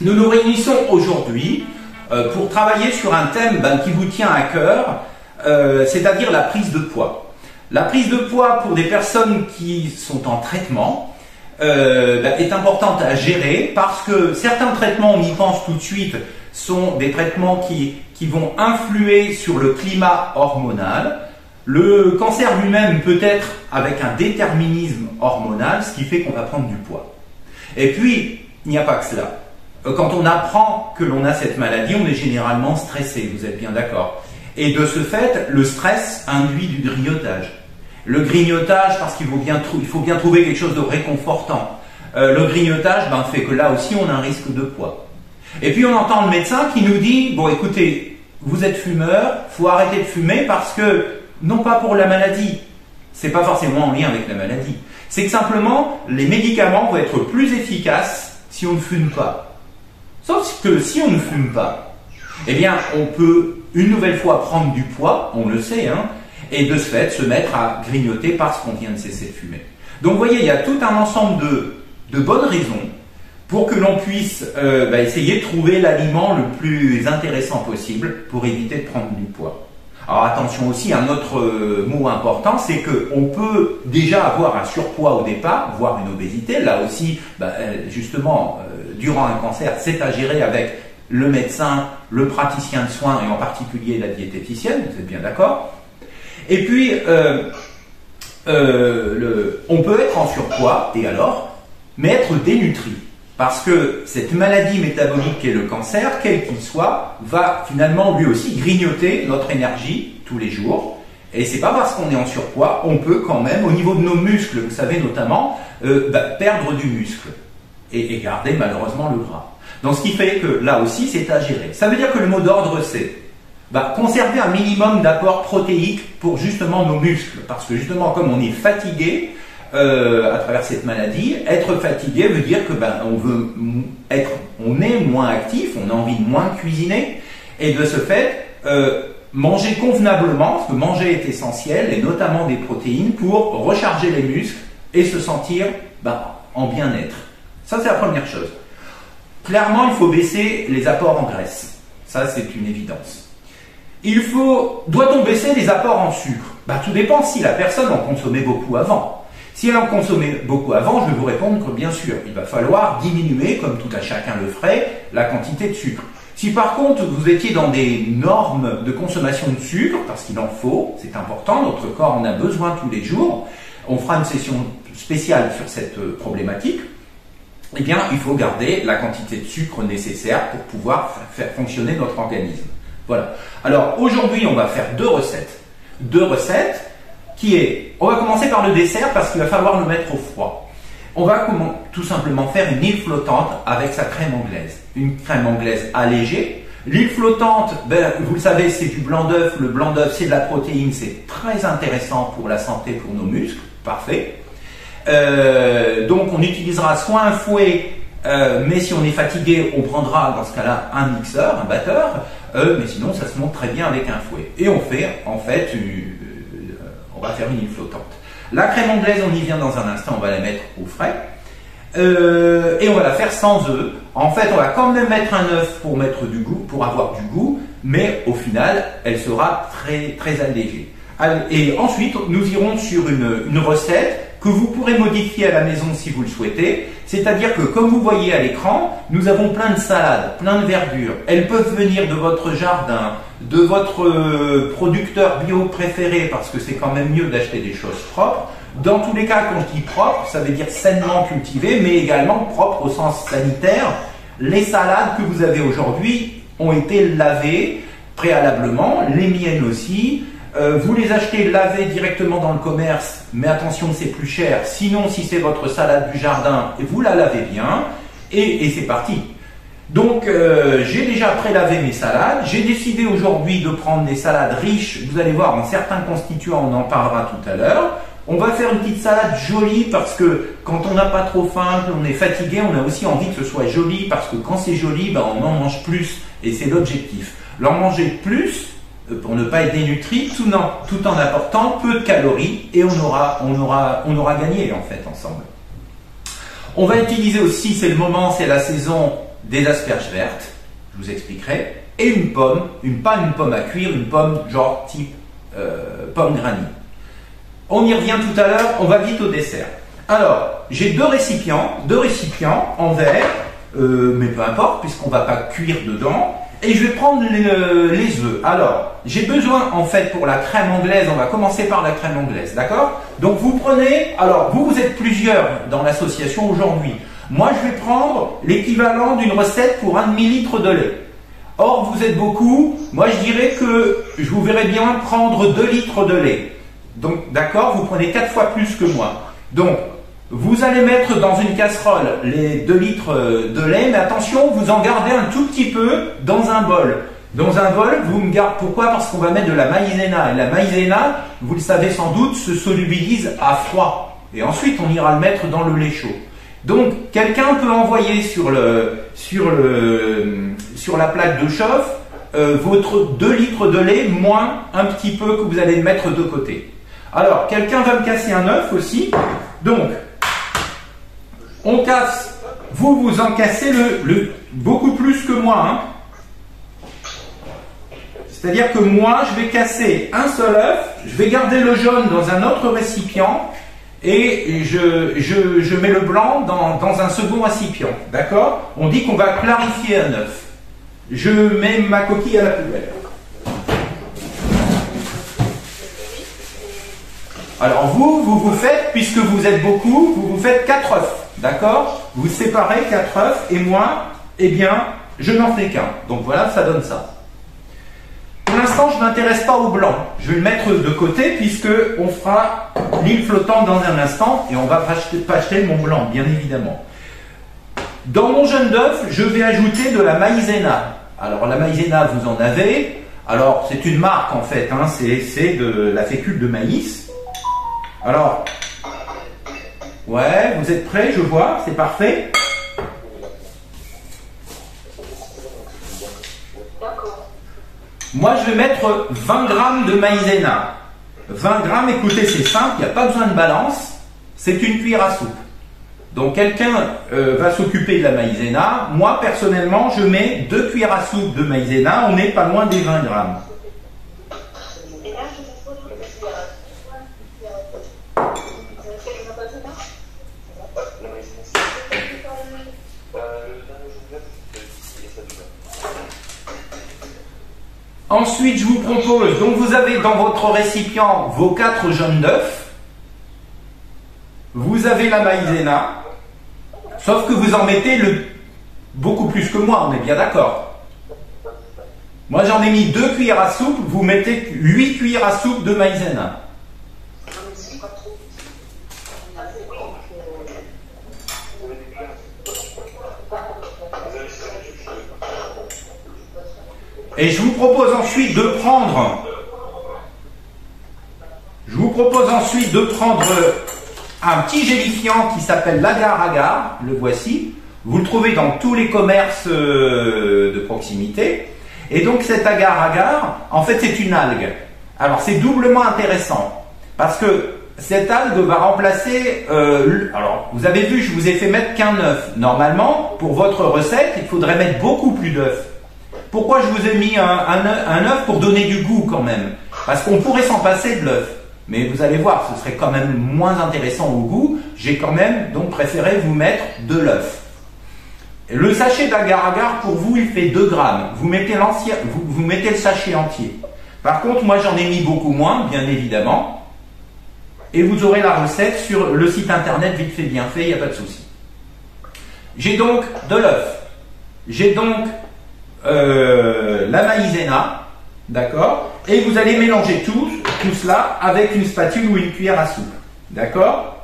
Nous nous réunissons aujourd'hui pour travailler sur un thème qui vous tient à cœur, c'est-à-dire la prise de poids. La prise de poids pour des personnes qui sont en traitement est importante à gérer parce que certains traitements, on y pense tout de suite, sont des traitements qui vont influer sur le climat hormonal. Le cancer lui-même peut être avec un déterminisme hormonal, ce qui fait qu'on va prendre du poids. Et puis, il n'y a pas que cela. Quand on apprend que l'on a cette maladie, on est généralement stressé, vous êtes bien d'accord. Et de ce fait, le stress induit du grignotage. Le grignotage, parce qu'il faut bien trouver quelque chose de réconfortant. Le grignotage fait que là aussi, on a un risque de poids. Et puis on entend le médecin qui nous dit, bon écoutez, vous êtes fumeur, il faut arrêter de fumer parce que, non pas pour la maladie, c'est pas forcément en lien avec la maladie, c'est que simplement, les médicaments vont être plus efficaces si on ne fume pas. Sauf que si on ne fume pas, eh bien on peut une nouvelle fois prendre du poids, on le sait, et de ce fait se mettre à grignoter parce qu'on vient de cesser de fumer. Donc vous voyez, il y a tout un ensemble de bonnes raisons pour que l'on puisse essayer de trouver l'aliment le plus intéressant possible pour éviter de prendre du poids. Alors attention aussi, un autre mot important, c'est qu'on peut déjà avoir un surpoids au départ, voire une obésité. Là aussi, justement, durant un cancer, c'est à gérer avec le médecin, le praticien de soins et en particulier la diététicienne, vous êtes bien d'accord. Et puis, on peut être en surpoids, et alors, mais être dénutri. Parce que cette maladie métabolique qu'est le cancer, quel qu'il soit, va finalement lui aussi grignoter notre énergie tous les jours. Et c'est pas parce qu'on est en surpoids, on peut quand même, au niveau de nos muscles, vous savez notamment, perdre du muscle et garder malheureusement le gras. Donc ce qui fait que là aussi c'est à gérer. Ça veut dire que le mot d'ordre c'est conserver un minimum d'apport protéique pour justement nos muscles. Parce que justement comme on est fatigué, à travers cette maladie, être fatigué veut dire que on est moins actif, on a envie de moins cuisiner, et de ce fait, manger convenablement, parce que manger est essentiel, et notamment des protéines, pour recharger les muscles et se sentir en bien-être. Ça c'est la première chose. Clairement, il faut baisser les apports en graisse. Ça c'est une évidence. Doit-on baisser les apports en sucre? Tout dépend si la personne en consommait beaucoup avant. Si elle en consommait beaucoup avant, je vais vous répondre que bien sûr, il va falloir diminuer, comme tout à chacun le ferait, la quantité de sucre. Si par contre vous étiez dans des normes de consommation de sucre, parce qu'il en faut, c'est important, notre corps en a besoin tous les jours, on fera une session spéciale sur cette problématique, eh bien il faut garder la quantité de sucre nécessaire pour pouvoir faire fonctionner notre organisme. Voilà. Alors aujourd'hui on va faire deux recettes. On va commencer par le dessert parce qu'il va falloir le mettre au froid. On va tout simplement faire une île flottante avec sa crème anglaise. Une crème anglaise allégée. L'île flottante, vous le savez, c'est du blanc d'œuf. Le blanc d'œuf, c'est de la protéine. C'est très intéressant pour la santé, pour nos muscles. Parfait. Donc on utilisera soit un fouet, mais si on est fatigué, on prendra dans ce cas-là un mixeur, un batteur. Mais sinon, ça se monte très bien avec un fouet. Et on fait en fait on va faire une île flottante. La crème anglaise, on y vient dans un instant, on va la mettre au frais. Et on va la faire sans œufs. En fait, on va quand même mettre un œuf pour mettre du goût, pour avoir du goût, mais au final, elle sera très, très allégée. Et ensuite, nous irons sur une recette que vous pourrez modifier à la maison si vous le souhaitez. C'est-à-dire que, comme vous voyez à l'écran, nous avons plein de salades, plein de verdures. Elles peuvent venir de votre jardin, de votre producteur bio préféré, parce que c'est quand même mieux d'acheter des choses propres. Dans tous les cas, quand je dis propre, ça veut dire sainement cultivé, mais également propre au sens sanitaire. Les salades que vous avez aujourd'hui ont été lavées préalablement, les miennes aussi. Vous les achetez lavées directement dans le commerce, mais attention, c'est plus cher. Sinon, si c'est votre salade du jardin, vous la lavez bien et c'est parti. Donc, j'ai déjà prélavé mes salades. J'ai décidé aujourd'hui de prendre des salades riches. Vous allez voir, en certains constituants, on en parlera tout à l'heure. On va faire une petite salade jolie parce que quand on n'a pas trop faim, qu'on est fatigué, on a aussi envie que ce soit joli parce que quand c'est joli, on en mange plus et c'est l'objectif. L'en manger plus pour ne pas être dénutri, tout en apportant peu de calories et on aura gagné en fait ensemble. On va utiliser aussi, c'est le moment, c'est la saison, des asperges vertes, je vous expliquerai, et une pomme, pas une pomme à cuire, une pomme genre type pomme granny. On y revient tout à l'heure, on va vite au dessert. Alors, j'ai deux récipients en verre, mais peu importe, puisqu'on ne va pas cuire dedans. Et je vais prendre les œufs. Alors, j'ai besoin, en fait, pour la crème anglaise, on va commencer par la crème anglaise, d'accord? Donc, vous prenez, alors, vous êtes plusieurs dans l'association aujourd'hui. Moi, je vais prendre l'équivalent d'une recette pour 1,5 litre de lait. Or, vous êtes beaucoup. Moi, je dirais que je vous verrai bien prendre 2 litres de lait. Donc, d'accord, vous prenez 4 fois plus que moi. Donc, vous allez mettre dans une casserole les 2 litres de lait, mais attention, vous en gardez un tout petit peu dans un bol. Dans un bol, vous me gardez. Pourquoi? Parce qu'on va mettre de la maïzena. Et la maïzena, vous le savez sans doute, se solubilise à froid. Et ensuite, on ira le mettre dans le lait chaud. Donc, quelqu'un peut envoyer sur la plaque de chauffe votre 2 litres de lait moins un petit peu que vous allez mettre de côté. Alors, quelqu'un va me casser un œuf aussi. Donc, on casse, vous en cassez beaucoup plus que moi. Hein. C'est-à-dire que moi, je vais casser un seul œuf, je vais garder le jaune dans un autre récipient et je mets le blanc dans un second récipient. D'accord? On dit qu'on va clarifier un œuf. Je mets ma coquille à la poubelle. Alors vous faites, puisque vous êtes beaucoup, vous faites 4 œufs, d'accord? Vous séparez 4 œufs et moi, eh bien, je n'en fais qu'un. Donc voilà, ça donne ça. Pour l'instant, je ne m'intéresse pas au blanc. Je vais le mettre de côté puisque on fera l'île flottante dans un instant et on va pas acheter mon blanc, bien évidemment. Dans mon jaune d'œuf, je vais ajouter de la maïzena. Alors la maïzena, vous en avez. Alors c'est une marque en fait, hein, c'est de la fécule de maïs. Alors, ouais, vous êtes prêts, je vois, c'est parfait. Moi, je vais mettre 20 grammes de maïzena. 20 grammes, écoutez, c'est simple, il n'y a pas besoin de balance, c'est une cuillère à soupe. Donc, quelqu'un va s'occuper de la maïzena. Moi, personnellement, je mets 2 cuillères à soupe de maïzena, on n'est pas loin des 20 grammes. Ensuite, je vous propose, donc vous avez dans votre récipient vos 4 jaunes d'œufs, vous avez la maïzena, sauf que vous en mettez beaucoup plus que moi, on est bien d'accord. Moi j'en ai mis 2 cuillères à soupe, vous mettez 8 cuillères à soupe de maïzena. Et je vous propose ensuite de prendre un petit gélifiant qui s'appelle l'agar-agar, le voici. Vous le trouvez dans tous les commerces de proximité. Et donc cet agar-agar, en fait c'est une algue. Alors c'est doublement intéressant parce que cette algue va remplacer... alors vous avez vu, je vous ai fait mettre qu'un œuf. Normalement, pour votre recette, il faudrait mettre beaucoup plus d'œufs. Pourquoi je vous ai mis un œuf? Pour donner du goût quand même. Parce qu'on pourrait s'en passer de l'œuf. Mais vous allez voir, ce serait quand même moins intéressant au goût. J'ai quand même donc préféré vous mettre de l'œuf. Le sachet d'agar-agar, pour vous, il fait 2 grammes. Vous mettez le sachet entier. Par contre, moi j'en ai mis beaucoup moins, bien évidemment. Et vous aurez la recette sur le site internet vite fait bien fait, il n'y a pas de souci. J'ai donc de l'œuf. J'ai donc la maïzena, d'accord, et vous allez mélanger tout cela avec une spatule ou une cuillère à soupe, d'accord,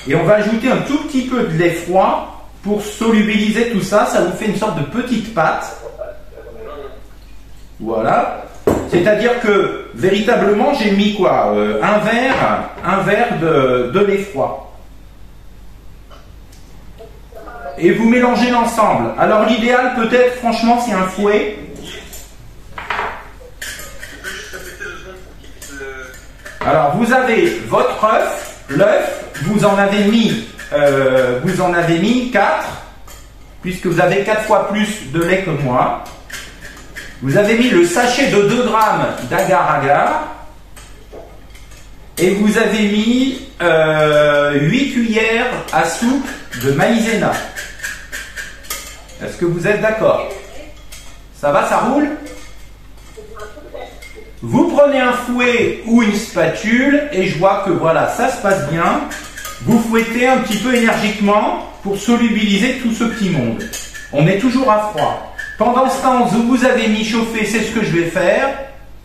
et on va ajouter un tout petit peu de lait froid pour solubiliser tout ça, ça vous fait une sorte de petite pâte, voilà, c'est-à-dire que véritablement j'ai mis quoi, un verre de lait froid. Et vous mélangez l'ensemble. Alors l'idéal peut-être franchement c'est un fouet. Alors vous avez votre œuf, l'œuf, vous en avez mis 4. puisque vous avez 4 fois plus de lait que moi. Vous avez mis le sachet de 2 grammes d'agar-agar. Et vous avez mis 8 cuillères à soupe de maïzena. Est-ce que vous êtes d'accord? Ça va, ça roule? Vous prenez un fouet ou une spatule et je vois que voilà, ça se passe bien. Vous fouettez un petit peu énergiquement pour solubiliser tout ce petit monde. On est toujours à froid. Pendant ce temps, vous avez mis chauffer, c'est ce que je vais faire,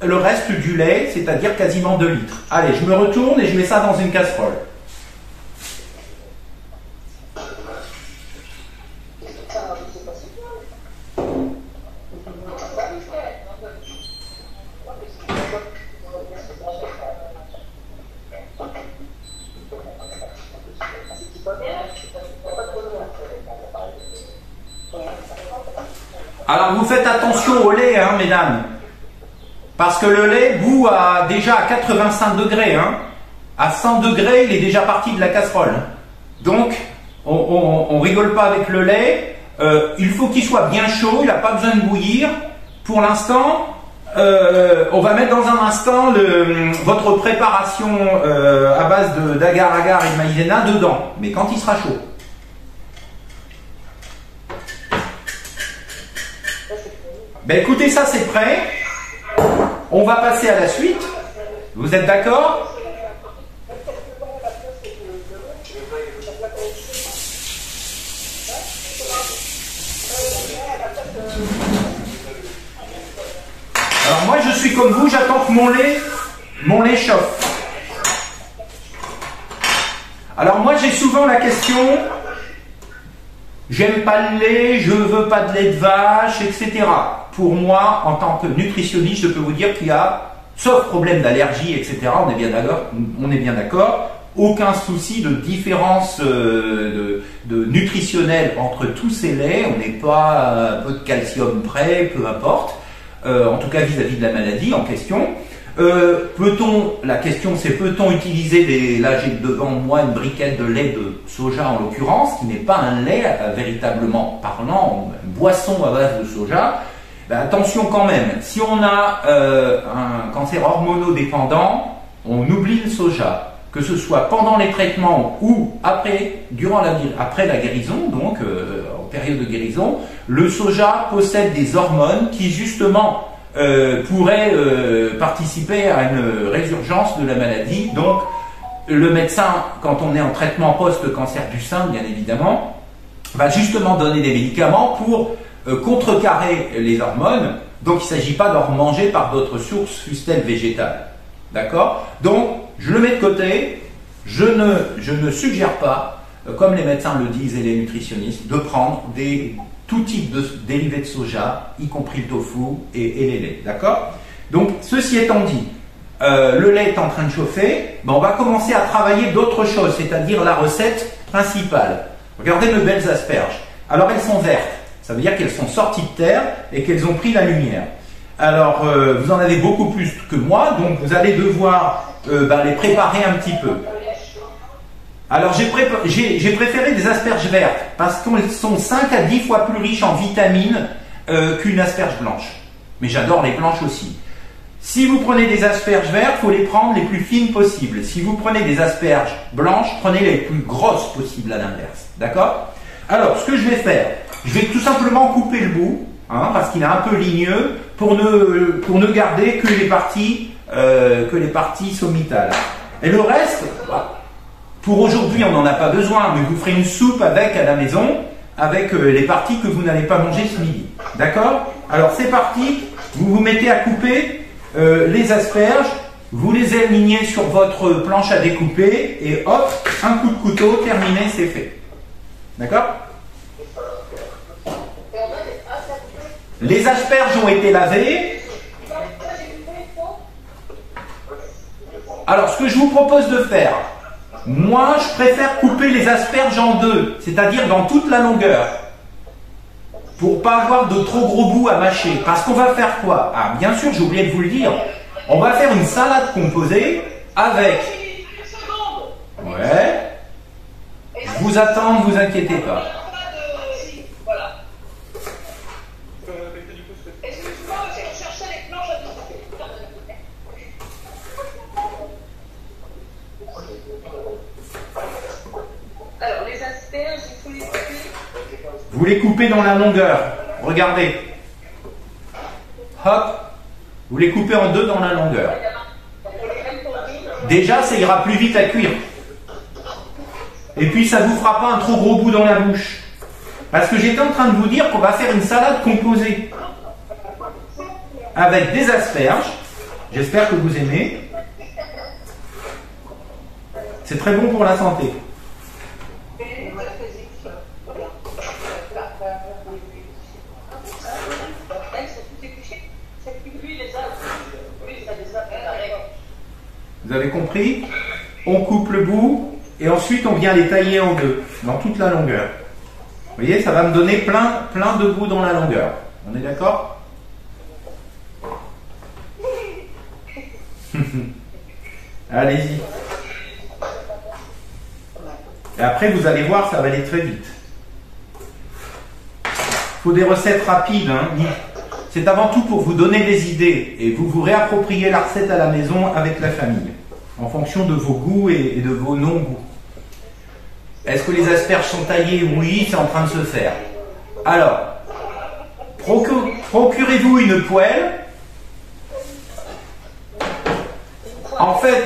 le reste du lait, c'est-à-dire quasiment 2 litres. Allez, je me retourne et je mets ça dans une casserole. Alors vous faites attention au lait, hein, mesdames, parce que le lait bout déjà à 85 degrés, hein. À 100 degrés, il est déjà parti de la casserole. Donc, on rigole pas avec le lait. Il faut qu'il soit bien chaud, il n'a pas besoin de bouillir. Pour l'instant, on va mettre dans un instant votre préparation à base d'agar-agar et de maïzena dedans, mais quand il sera chaud. Ben écoutez, ça c'est prêt. On va passer à la suite. Vous êtes d'accord? Alors moi je suis comme vous, j'attends que mon lait chauffe. Alors moi j'ai souvent la question, j'aime pas le lait, je veux pas de lait de vache, etc. Pour moi, en tant que nutritionniste, je peux vous dire qu'il y a, sauf problème d'allergie, etc., on est bien d'accord, aucun souci de différence de nutritionnelle entre tous ces laits, on n'est pas un peu de calcium près, peu importe, en tout cas vis-à-vis de la maladie en question. La question c'est peut-on utiliser là j'ai devant moi une briquette de lait de soja en l'occurrence, qui n'est pas un lait véritablement parlant, une boisson à base de soja. Ben, attention quand même, si on a un cancer hormonodépendant, on oublie le soja, que ce soit pendant les traitements ou après la guérison, donc en période de guérison. Le soja possède des hormones qui justement pourraient participer à une résurgence de la maladie. Donc le médecin, quand on est en traitement post-cancer du sein, bien évidemment, va justement donner des médicaments pour contrecarrer les hormones. Donc il ne s'agit pas d'en manger par d'autres sources, fussent-elles végétales. D'accord? Donc je le mets de côté. Je ne suggère pas, comme les médecins le disent et les nutritionnistes, de prendre tout type de dérivés de soja, y compris le tofu et les laits. D'accord? Donc ceci étant dit, le lait est en train de chauffer, ben, on va commencer à travailler d'autres choses, c'est-à-dire la recette principale. Regardez mes belles asperges. Alors elles sont vertes. Ça veut dire qu'elles sont sorties de terre et qu'elles ont pris la lumière. Alors, vous en avez beaucoup plus que moi, donc vous allez devoir les préparer un petit peu. Alors, j'ai préféré des asperges vertes parce qu'elles sont 5 à 10 fois plus riches en vitamines qu'une asperge blanche. Mais j'adore les blanches aussi. Si vous prenez des asperges vertes, il faut les prendre les plus fines possibles. Si vous prenez des asperges blanches, prenez les plus grosses possibles à l'inverse. D'accord? Alors, ce que je vais faire, je vais tout simplement couper le bout, hein, parce qu'il est un peu ligneux, pour ne garder que les parties sommitales. Et le reste, pour aujourd'hui, on n'en a pas besoin, mais vous ferez une soupe avec à la maison, avec les parties que vous n'allez pas manger ce midi. D'accord? Alors c'est parti, vous vous mettez à couper les asperges, vous les alignez sur votre planche à découper, et hop, un coup de couteau, terminé, c'est fait. D'accord? Les asperges ont été lavées. Alors, ce que je vous propose de faire, moi, je préfère couper les asperges en deux, c'est-à-dire dans toute la longueur, pour pas avoir de trop gros bouts à mâcher. Parce qu'on va faire quoi? Ah, bien sûr, j'ai oublié de vous le dire. On va faire une salade composée avec... Ouais. Je vous attends, ne vous inquiétez pas. Vous les coupez dans la longueur. Regardez. Hop. Vous les coupez en deux dans la longueur. Déjà, ça ira plus vite à cuire. Et puis, ça ne vous fera pas un trop gros bout dans la bouche. Parce que j'étais en train de vous dire qu'on va faire une salade composée. Avec des asperges. J'espère que vous aimez. C'est très bon pour la santé. Vous avez compris? On coupe le bout et ensuite on vient les tailler en deux, dans toute la longueur. Vous voyez, ça va me donner plein de bouts dans la longueur. On est d'accord? Allez-y. Et après, vous allez voir, ça va aller très vite. Il faut des recettes rapides. Hein. C'est avant tout pour vous donner des idées et vous vous réappropriez la recette à la maison avec la famille, en fonction de vos goûts et de vos non-goûts. Est-ce que les asperges sont taillées? Oui, c'est en train de se faire. Alors, procurez-vous une poêle. En fait,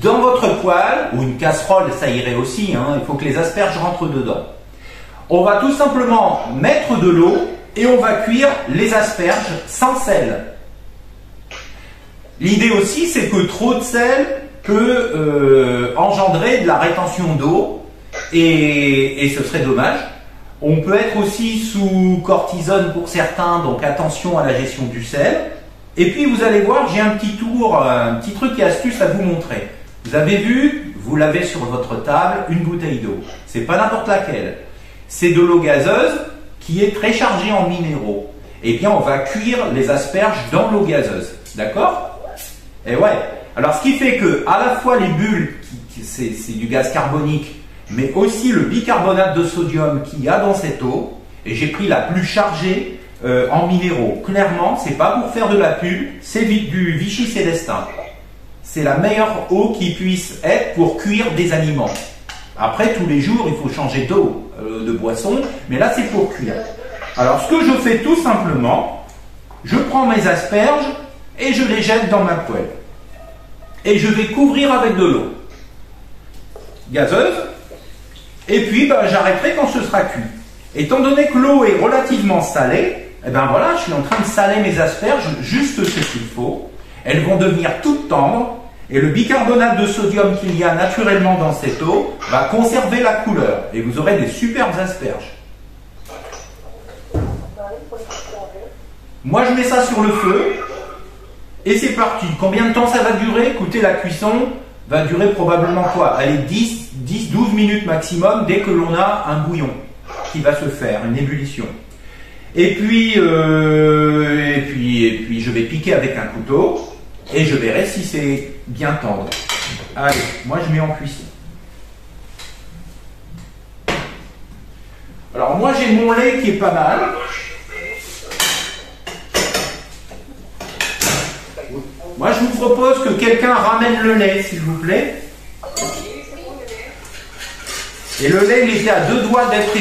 dans votre poêle, ou une casserole, ça irait aussi, hein, il faut que les asperges rentrent dedans. On va tout simplement mettre de l'eau et on va cuire les asperges sans sel. L'idée aussi, c'est que trop de sel peut engendrer de la rétention d'eau et ce serait dommage. On peut être aussi sous cortisone pour certains, donc attention à la gestion du sel. Et puis vous allez voir, j'ai un petit truc et astuce à vous montrer. Vous avez vu, vous l'avez sur votre table, une bouteille d'eau. C'est pas n'importe laquelle. C'est de l'eau gazeuse qui est très chargée en minéraux. Et bien on va cuire les asperges dans l'eau gazeuse. D'accord? Et ouais. Alors ce qui fait que à la fois les bulles, c'est du gaz carbonique, mais aussi le bicarbonate de sodium qu'il y a dans cette eau, et j'ai pris la plus chargée en minéraux. Clairement, c'est pas pour faire de la pub, c'est du Vichy Célestin. C'est la meilleure eau qui puisse être pour cuire des aliments. Après, tous les jours, il faut changer d'eau, de boisson, mais là, c'est pour cuire. Alors, ce que je fais tout simplement, je prends mes asperges et je les jette dans ma poêle. Et je vais couvrir avec de l'eau gazeuse, et puis j'arrêterai quand ce sera cuit. Étant donné que l'eau est relativement salée, eh ben voilà, je suis en train de saler mes asperges juste ce qu'il faut. Elles vont devenir toutes tendres et le bicarbonate de sodium qu'il y a naturellement dans cette eau va conserver la couleur et vous aurez des superbes asperges. Moi je mets ça sur le feu et c'est parti. Combien de temps ça va durer? Écoutez, la cuisson va durer probablement quoi? Allez, 10-12 minutes maximum dès que l'on a un bouillon qui va se faire, une ébullition. Et puis je vais piquer avec un couteau et je verrai si c'est bien tendre. Allez, moi je mets en cuisson. Alors moi j'ai mon lait qui est pas mal. Moi je vous propose que quelqu'un ramène le lait s'il vous plaît. Et le lait il était à 2 doigts d'être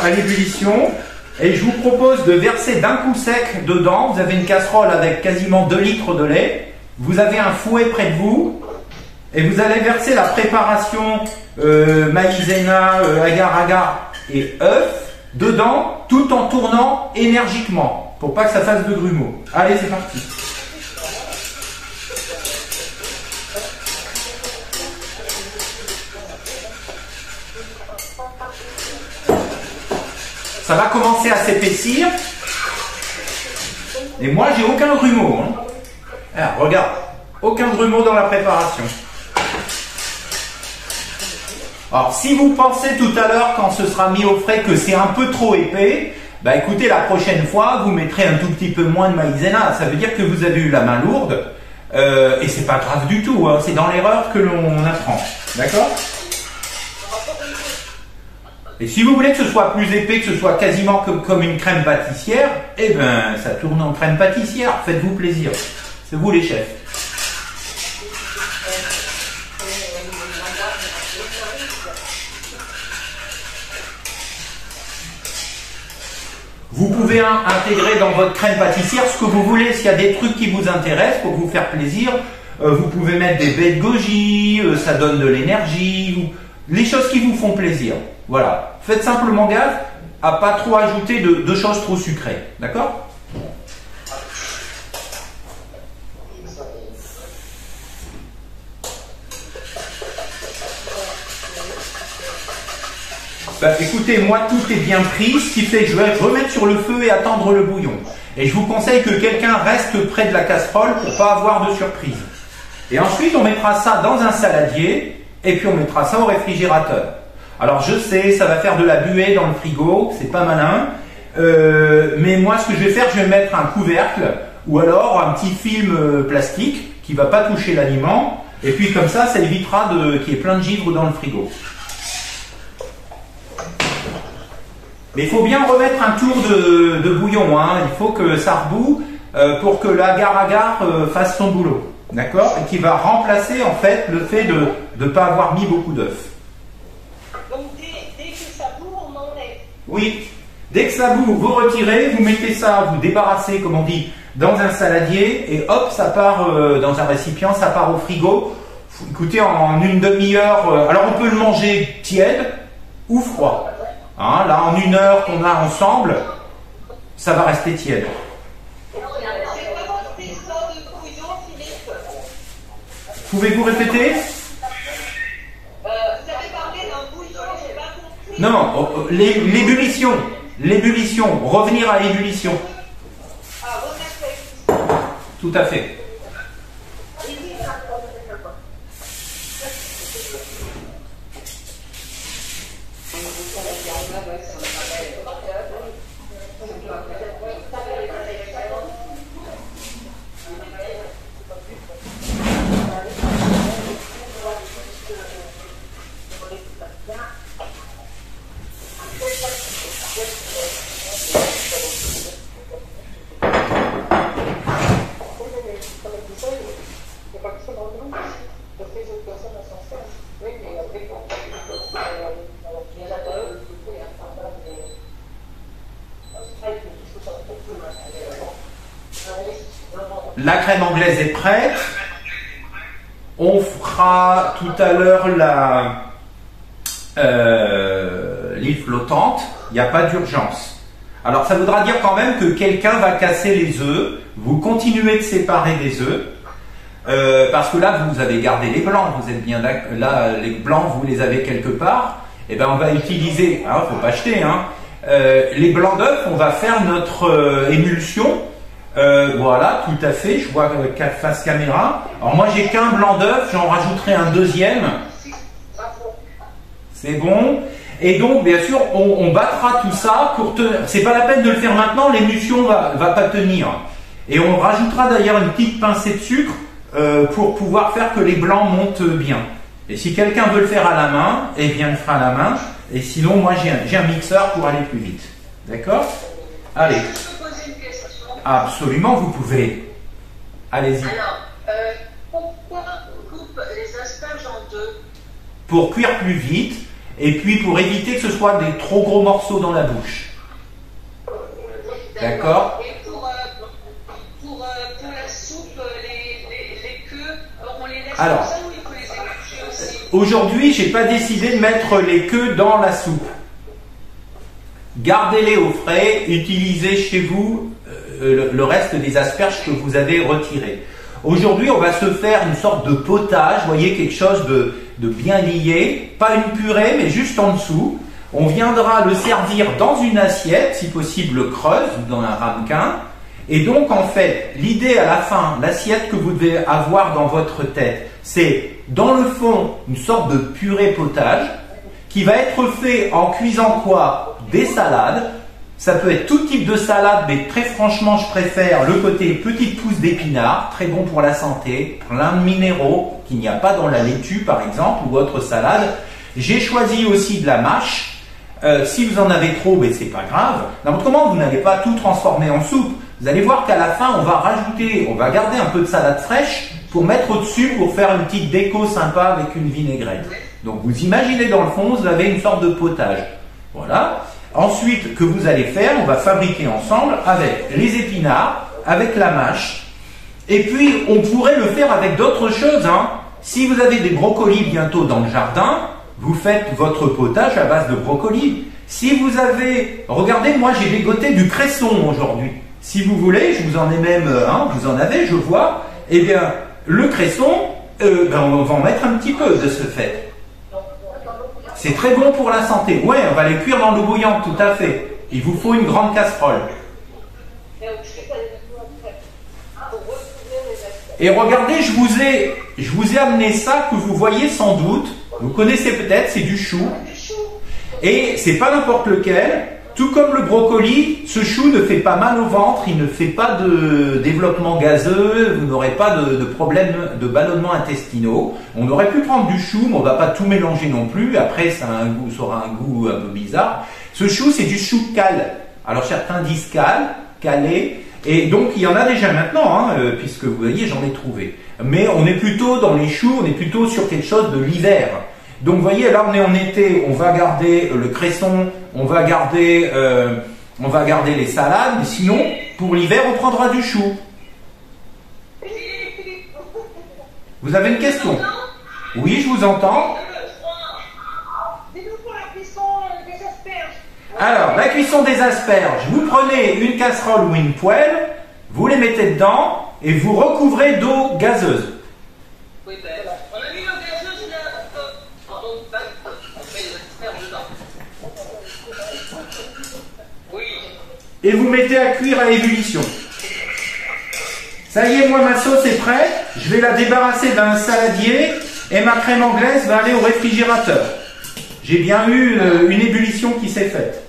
à l'ébullition. Et je vous propose de verser d'un coup sec dedans. Vous avez une casserole avec quasiment 2 litres de lait. Vous avez un fouet près de vous. Et vous allez verser la préparation maïzena, agar-agar et œuf dedans tout en tournant énergiquement pour pas que ça fasse de grumeaux. Allez, c'est parti. Ça va commencer à s'épaissir. Et moi, j'ai aucun grumeau. Hein. Alors, regarde. Aucun grumeau dans la préparation. Alors, si vous pensez tout à l'heure, quand ce sera mis au frais, que c'est un peu trop épais, bah écoutez, la prochaine fois, vous mettrez un tout petit peu moins de maïzena. Ça veut dire que vous avez eu la main lourde. Et c'est pas grave du tout. Hein. C'est dans l'erreur que l'on apprend. D'accord ? Et si vous voulez que ce soit plus épais, que ce soit quasiment comme une crème pâtissière, eh ben, ça tourne en crème pâtissière. Faites-vous plaisir. C'est vous les chefs. Vous pouvez intégrer dans votre crème pâtissière ce que vous voulez. S'il y a des trucs qui vous intéressent pour vous faire plaisir, vous pouvez mettre des baies de goji, ça donne de l'énergie, les choses qui vous font plaisir. Voilà. Faites simplement gaffe à pas trop ajouter de choses trop sucrées. D'accord ? Ben, écoutez, moi tout est bien pris, ce qui fait que je vais remettre sur le feu et attendre le bouillon. Et je vous conseille que quelqu'un reste près de la casserole pour ne pas avoir de surprise. Et ensuite on mettra ça dans un saladier et puis on mettra ça au réfrigérateur. Alors je sais, ça va faire de la buée dans le frigo, c'est pas malin. Mais moi ce que je vais faire, je vais mettre un couvercle ou alors un petit film plastique qui ne va pas toucher l'aliment. Et puis comme ça évitera qu'il y ait plein de givre dans le frigo. Mais il faut bien remettre un tour de bouillon, hein. Il faut que ça reboue pour que l'agar-agar fasse son boulot. D'accord? Et qui va remplacer en fait le fait de ne pas avoir mis beaucoup d'œufs. Donc dès que ça boue, on enlève. Oui, dès que ça boue, vous retirez, vous mettez ça, vous débarrassez, comme on dit, dans un saladier et hop, ça part dans un récipient, ça part au frigo. Écoutez, en une demi-heure, alors on peut le manger tiède ou froid. Hein, là, en une heure qu'on a ensemble, ça va rester tiède. C'est quoi votre histoire de bouillon, Philippe? Pouvez-vous répéter? Vous avez parlé d'un bouillon, j'ai pas compris. Non, l'ébullition. L'ébullition, revenir à l'ébullition. Ah, remettre. Tout à fait. La crème anglaise est prête. On fera tout à l'heure l'huile flottante. Il n'y a pas d'urgence. Alors ça voudra dire quand même que quelqu'un va casser les œufs. Vous continuez de séparer des œufs. Parce que là, vous avez gardé les blancs. Vous êtes bien là, les blancs, vous les avez quelque part. Et ben on va utiliser. Alors, faut pas jeter, hein. Les blancs d'œufs, on va faire notre émulsion. Voilà, tout à fait. Je vois face caméra. Alors moi, j'ai qu'un blanc d'œuf. J'en rajouterai un deuxième. C'est bon. Et donc, bien sûr, on battra tout ça pour tenir. C'est pas la peine de le faire maintenant. L'émulsion va pas tenir. Et on rajoutera d'ailleurs une petite pincée de sucre pour pouvoir faire que les blancs montent bien. Et si quelqu'un veut le faire à la main, eh bien, il le fera à la main. Et sinon, moi, j'ai un mixeur pour aller plus vite. D'accord? Allez. Absolument, vous pouvez. Allez-y. Alors, pourquoi on coupe les asperges en deux? Pour cuire plus vite et puis pour éviter que ce soit des trop gros morceaux dans la bouche. D'accord? Et pour la soupe, les queues, on les laisse Alors, comme ça ou il faut les éplucher aussi? Aujourd'hui, j'ai pas décidé de mettre les queues dans la soupe. Gardez-les au frais, utilisez chez vous le reste des asperges que vous avez retirées. Aujourd'hui, on va se faire une sorte de potage, vous voyez, quelque chose de bien lié, pas une purée, mais juste en dessous. On viendra le servir dans une assiette, si possible creuse, ou dans un ramequin. Et donc, en fait, l'idée à la fin, l'assiette que vous devez avoir dans votre tête, c'est dans le fond une sorte de purée potage qui va être fait en cuisant quoi? Des salades. Ça peut être tout type de salade, mais très franchement, je préfère le côté petite pousse d'épinards, très bon pour la santé, plein de minéraux qu'il n'y a pas dans la laitue, par exemple, ou autre salade. J'ai choisi aussi de la mâche. Si vous en avez trop, ben, c'est pas grave. N'importe comment, vous n'allez pas tout transformer en soupe. Vous allez voir qu'à la fin, on va garder un peu de salade fraîche pour mettre au-dessus, pour faire une petite déco sympa avec une vinaigrette. Donc vous imaginez dans le fond, vous avez une sorte de potage. Voilà. ensuite que vous allez faire, on va fabriquer ensemble avec les épinards, avec la mâche, et puis on pourrait le faire avec d'autres choses, hein. Si vous avez des brocolis bientôt dans le jardin, vous faites votre potage à base de brocolis. Si vous avez, regardez, moi j'ai dégoté du cresson aujourd'hui. Si vous voulez, je vous en ai même un, vous en avez, je vois. Eh bien, le cresson, on va en mettre un petit peu de ce fait. C'est très bon pour la santé. Ouais, on va les cuire dans l'eau bouillante, tout à fait. Il vous faut une grande casserole. Et regardez, je vous ai amené ça que vous voyez sans doute. Vous connaissez peut-être, c'est du chou. Et c'est pas n'importe lequel. Tout comme le brocoli, ce chou ne fait pas mal au ventre, il ne fait pas de développement gazeux, vous n'aurez pas de problème de ballonnement intestinaux. On aurait pu prendre du chou, mais on ne va pas tout mélanger non plus. Après, ça aura un goût un peu bizarre. Ce chou, c'est du chou cal. Alors certains disent cal, calé. Et donc il y en a déjà maintenant, hein, puisque vous voyez, j'en ai trouvé. Mais on est plutôt dans les choux, on est plutôt sur quelque chose de l'hiver. Donc vous voyez, là on est en été, on va garder le cresson, on va garder les salades, mais sinon, pour l'hiver, on prendra du chou. Vous avez une question? Oui, je vous entends. Alors, la cuisson des asperges, vous prenez une casserole ou une poêle, vous les mettez dedans et vous recouvrez d'eau gazeuse. Oui, ben, on a mis l'eau gazeuse là. On met les asperges dedans. Oui. Et vous mettez à cuire à ébullition. Ça y est, moi ma sauce est prête. Je vais la débarrasser d'un saladier et ma crème anglaise va aller au réfrigérateur. J'ai bien eu une ébullition qui s'est faite.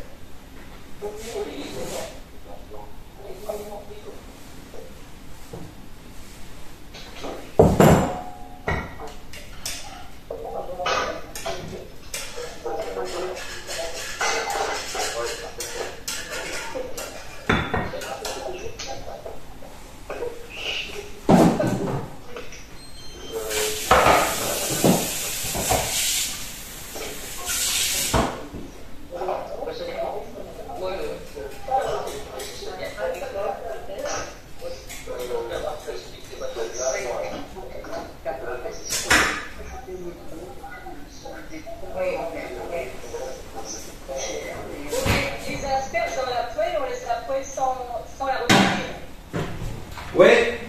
Ouais,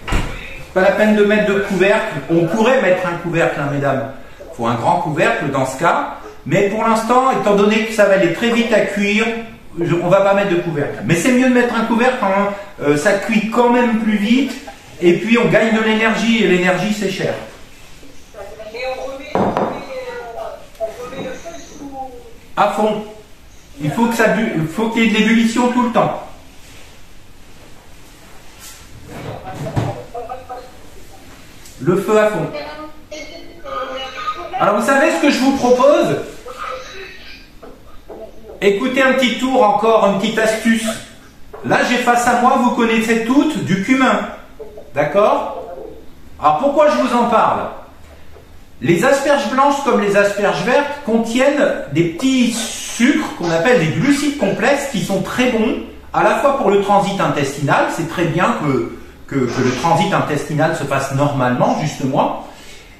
pas la peine de mettre de couvercle. On pourrait mettre un couvercle, hein, mesdames. Il faut un grand couvercle dans ce cas. Mais pour l'instant, étant donné que ça va aller très vite à cuire, on va pas mettre de couvercle. Mais c'est mieux de mettre un couvercle, hein, ça cuit quand même plus vite. Et puis on gagne de l'énergie, et l'énergie c'est cher. Et on remet le feu sous... À fond. Il faut qu'il y ait de l'ébullition tout le temps. Le feu à fond. Alors vous savez ce que je vous propose? Écoutez un petit tour encore, une petite astuce. Là j'ai face à moi, vous connaissez toutes, du cumin. D'accord? Alors pourquoi je vous en parle? Les asperges blanches comme les asperges vertes contiennent des petits sucres qu'on appelle des glucides complexes qui sont très bons à la fois pour le transit intestinal, c'est très bien que le transit intestinal se fasse normalement justement,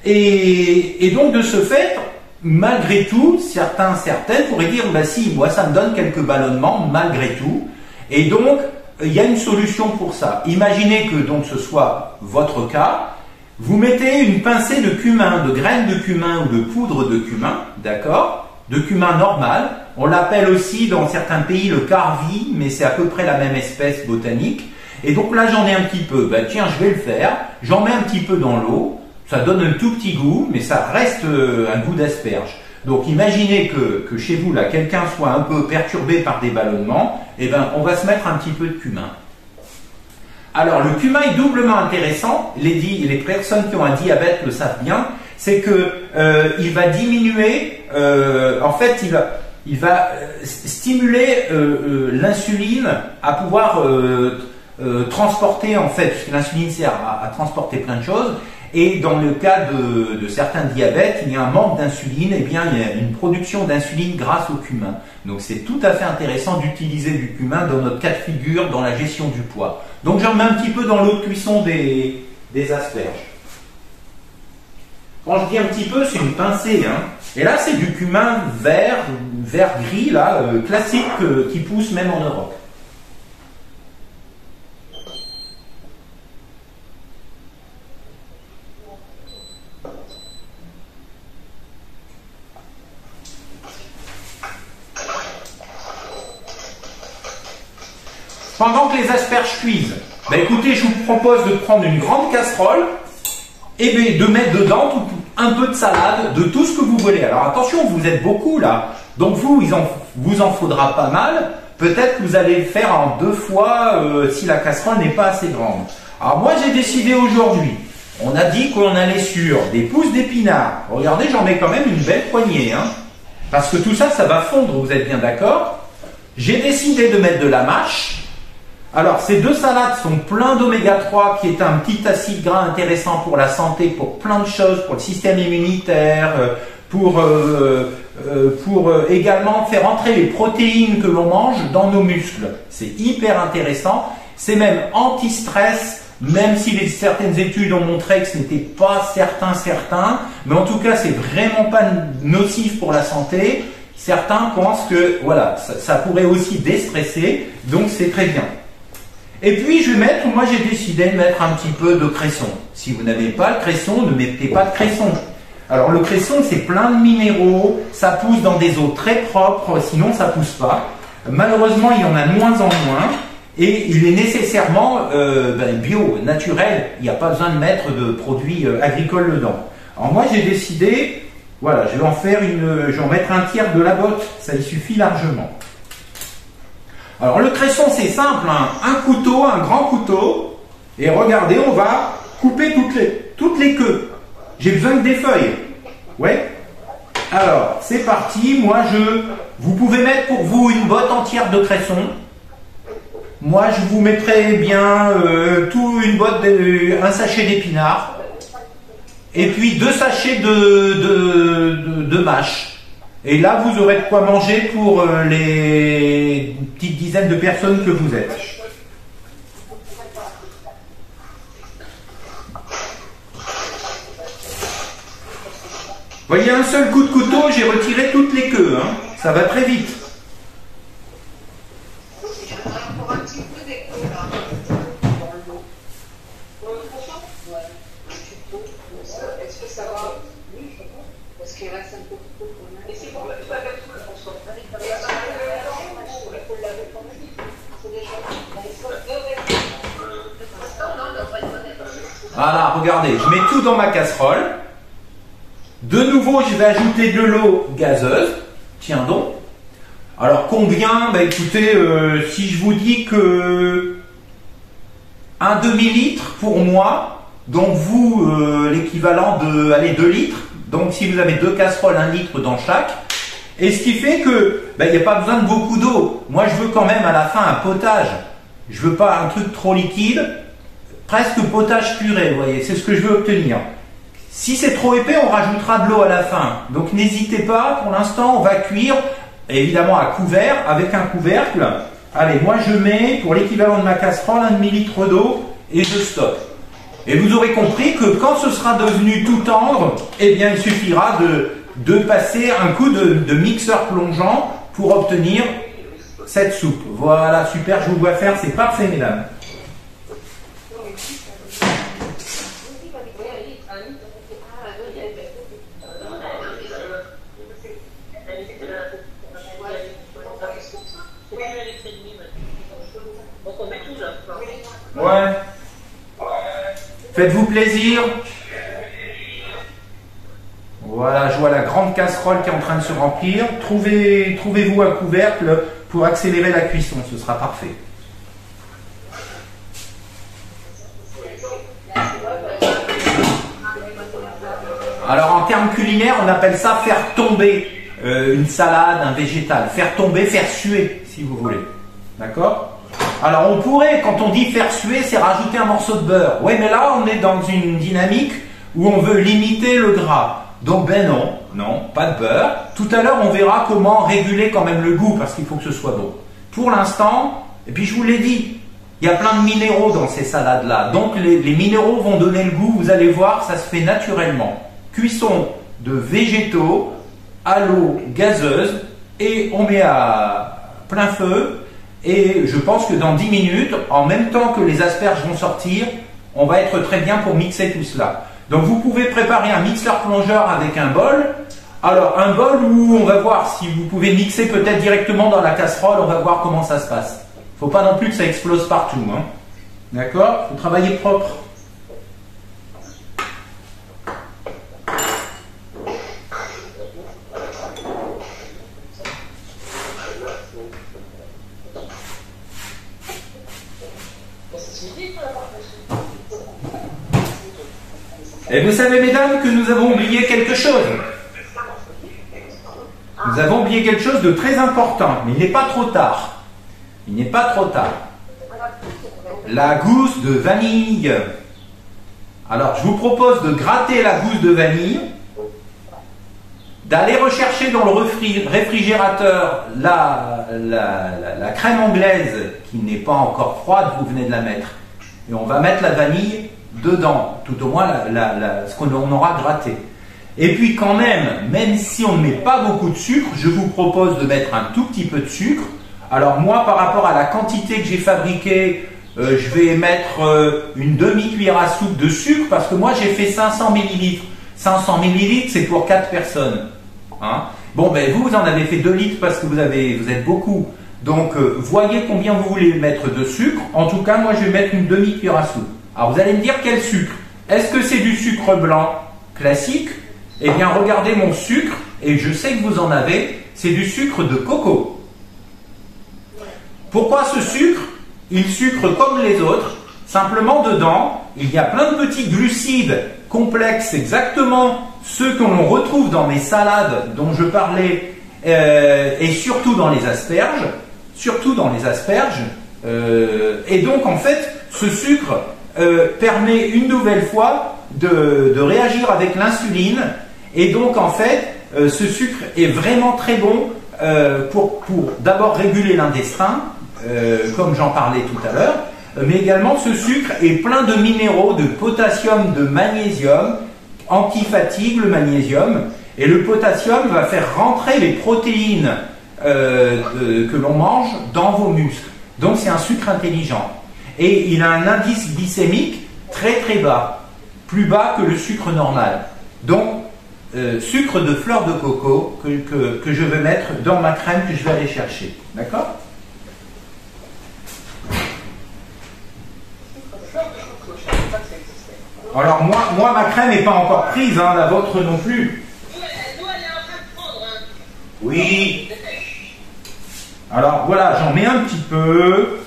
et donc de ce fait, malgré tout, certaines pourraient dire, bah si, moi ça me donne quelques ballonnements malgré tout, et donc il y a une solution pour ça. Imaginez que donc ce soit votre cas. Vous mettez une pincée de cumin, de graines de cumin ou de poudre de cumin, d'accord? De cumin normal. On l'appelle aussi dans certains pays le carvi, mais c'est à peu près la même espèce botanique. Et donc là j'en ai un petit peu. Ben tiens, je vais le faire. J'en mets un petit peu dans l'eau. Ça donne un tout petit goût, mais ça reste un goût d'asperge. Donc imaginez que chez vous là, quelqu'un soit un peu perturbé par des ballonnements. Et ben on va se mettre un petit peu de cumin. Alors le cumin est doublement intéressant, les personnes qui ont un diabète le savent bien, c'est que il va diminuer, en fait il va stimuler l'insuline à pouvoir transporter, en fait, puisque l'insuline sert à transporter plein de choses, Et dans le cas de certains diabètes, il y a un manque d'insuline, et bien il y a une production d'insuline grâce au cumin. Donc c'est tout à fait intéressant d'utiliser du cumin dans notre cas de figure, dans la gestion du poids. Donc j'en mets un petit peu dans l'eau de cuisson des asperges. Quand je dis un petit peu, c'est une pincée, hein. Et là c'est du cumin vert gris, là, classique, qui pousse même en Europe. Pendant que les asperges cuisent, écoutez, je vous propose de prendre une grande casserole et de mettre dedans un peu de salade, de tout ce que vous voulez. Alors attention, vous êtes beaucoup là, donc vous en faudra pas mal. Peut-être que vous allez le faire en 2 fois si la casserole n'est pas assez grande. Alors moi j'ai décidé aujourd'hui, on a dit qu'on allait sur des pousses d'épinards. Regardez, j'en mets quand même une belle poignée, hein, parce que tout ça, ça va fondre, vous êtes bien d'accord? J'ai décidé de mettre de la mâche. Alors, ces 2 salades sont pleines d'oméga 3, qui est un petit acide gras intéressant pour la santé, pour plein de choses, pour le système immunitaire, pour également faire entrer les protéines que l'on mange dans nos muscles. C'est hyper intéressant. C'est même anti-stress, même si certaines études ont montré que ce n'était pas certain, mais en tout cas, c'est vraiment pas nocif pour la santé. Certains pensent que voilà, ça pourrait aussi déstresser, donc c'est très bien. Et puis moi j'ai décidé de mettre un petit peu de cresson. Si vous n'avez pas le cresson, ne mettez pas de cresson. Alors le cresson, c'est plein de minéraux, ça pousse dans des eaux très propres, sinon ça pousse pas. Malheureusement, il y en a de moins en moins, et il est nécessairement bio, naturel. Il n'y a pas besoin de mettre de produits agricoles dedans. Alors moi j'ai décidé, voilà, je vais en mettre un tiers de la botte, ça y suffit largement. Alors le cresson, c'est simple, hein. Un couteau, un grand couteau, et regardez, on va couper toutes les queues. J'ai besoin que des feuilles. Ouais. Alors, c'est parti. Vous pouvez mettre pour vous une botte entière de cresson. Moi, je vous mettrai bien un sachet d'épinards, et puis 2 sachets de mâche. Et là, vous aurez de quoi manger pour les petites dizaines de personnes que vous êtes. Voyez, un seul coup de couteau, j'ai retiré toutes les queues, hein. Ça va très vite. Est-ce que ça va? Oui, je pense. Parce qu'il reste un peu de couteau. Et c'est pour le faire tout le François. Voilà, regardez, je mets tout dans ma casserole. De nouveau, je vais ajouter de l'eau gazeuse. Tiens donc. Alors combien? Écoutez, si je vous dis que un demi-litre pour moi, donc vous, l'équivalent de 2 litres. Donc si vous avez 2 casseroles, 1 litre dans chaque. Et ce qui fait que il n'y a pas besoin de beaucoup d'eau. Moi, je veux quand même à la fin un potage. Je veux pas un truc trop liquide. Presque potage puré, vous voyez, c'est ce que je veux obtenir. Si c'est trop épais, on rajoutera de l'eau à la fin. Donc n'hésitez pas, pour l'instant, on va cuire, évidemment à couvert, avec un couvercle. Allez, moi je mets, pour l'équivalent de ma casserole, un demi-litre d'eau et je stoppe. Et vous aurez compris que quand ce sera devenu tout tendre, eh bien il suffira de passer un coup de mixeur plongeant pour obtenir cette soupe. Voilà, super, je vous vois faire, c'est parfait, mesdames. Ouais. Faites-vous plaisir. Voilà, je vois la grande casserole qui est en train de se remplir. Trouvez-vous un couvercle pour accélérer la cuisson, ce sera parfait. Alors en termes culinaires, on appelle ça faire tomber une salade, un végétal. Faire tomber, faire suer, si vous voulez. D'accord ? Alors on pourrait, quand on dit faire suer, c'est rajouter un morceau de beurre. Oui, mais là on est dans une dynamique où on veut limiter le gras. Donc ben non, non, pas de beurre. Tout à l'heure, on verra comment réguler quand même le goût, parce qu'il faut que ce soit bon. Pour l'instant, et puis je vous l'ai dit, il y a plein de minéraux dans ces salades-là. Donc les minéraux vont donner le goût, vous allez voir, ça se fait naturellement. Cuisson de végétaux à l'eau gazeuse, et on met à plein feu. Et je pense que dans 10 minutes, en même temps que les asperges vont sortir, on va être très bien pour mixer tout cela. Donc vous pouvez préparer un mixeur plongeur avec un bol. Alors un bol où on va voir si vous pouvez mixer peut-être directement dans la casserole, on va voir comment ça se passe. Faut pas non plus que ça explose partout, hein. D'accord? Faut travailler propre. Et vous savez, mesdames, que nous avons oublié quelque chose. Nous avons oublié quelque chose de très important, mais il n'est pas trop tard. Il n'est pas trop tard. La gousse de vanille. Alors, je vous propose de gratter la gousse de vanille, d'aller rechercher dans le réfrigérateur la crème anglaise qui n'est pas encore froide, vous venez de la mettre. Et on va mettre la vanille dedans, tout au moins ce qu'on aura gratté. Et puis quand même si on ne met pas beaucoup de sucre, je vous propose de mettre un tout petit peu de sucre. Alors moi, par rapport à la quantité que j'ai fabriquée, je vais mettre une demi-cuillère à soupe de sucre, parce que moi j'ai fait 500 ml. 500 ml, c'est pour 4 personnes. Hein? Bon, ben vous en avez fait 2 litres parce que vous êtes beaucoup. Donc, voyez combien vous voulez mettre de sucre. En tout cas, moi je vais mettre une demi-cuillère à soupe. Alors vous allez me dire quel sucre. Est-ce que c'est du sucre blanc classique? Eh bien, regardez mon sucre, et je sais que vous en avez, c'est du sucre de coco. Pourquoi ce sucre? Il sucre comme les autres, simplement dedans, il y a plein de petits glucides complexes, exactement ceux que l'on retrouve dans mes salades dont je parlais, et surtout dans les asperges, et donc en fait, ce sucre permet une nouvelle fois de réagir avec l'insuline, et donc en fait, ce sucre est vraiment très bon pour d'abord réguler l'intestin, comme j'en parlais tout à l'heure, mais également ce sucre est plein de minéraux, de potassium, de magnésium, anti-fatigue le magnésium, et le potassium va faire rentrer les protéines que l'on mange dans vos muscles. Donc c'est un sucre intelligent. Et il a un indice glycémique très très bas, plus bas que le sucre normal. Donc, sucre de fleur de coco que je vais mettre dans ma crème que je vais aller chercher. D'accord? Alors moi ma crème n'est pas encore prise, hein, la vôtre non plus. Oui. Alors voilà, j'en mets un petit peu.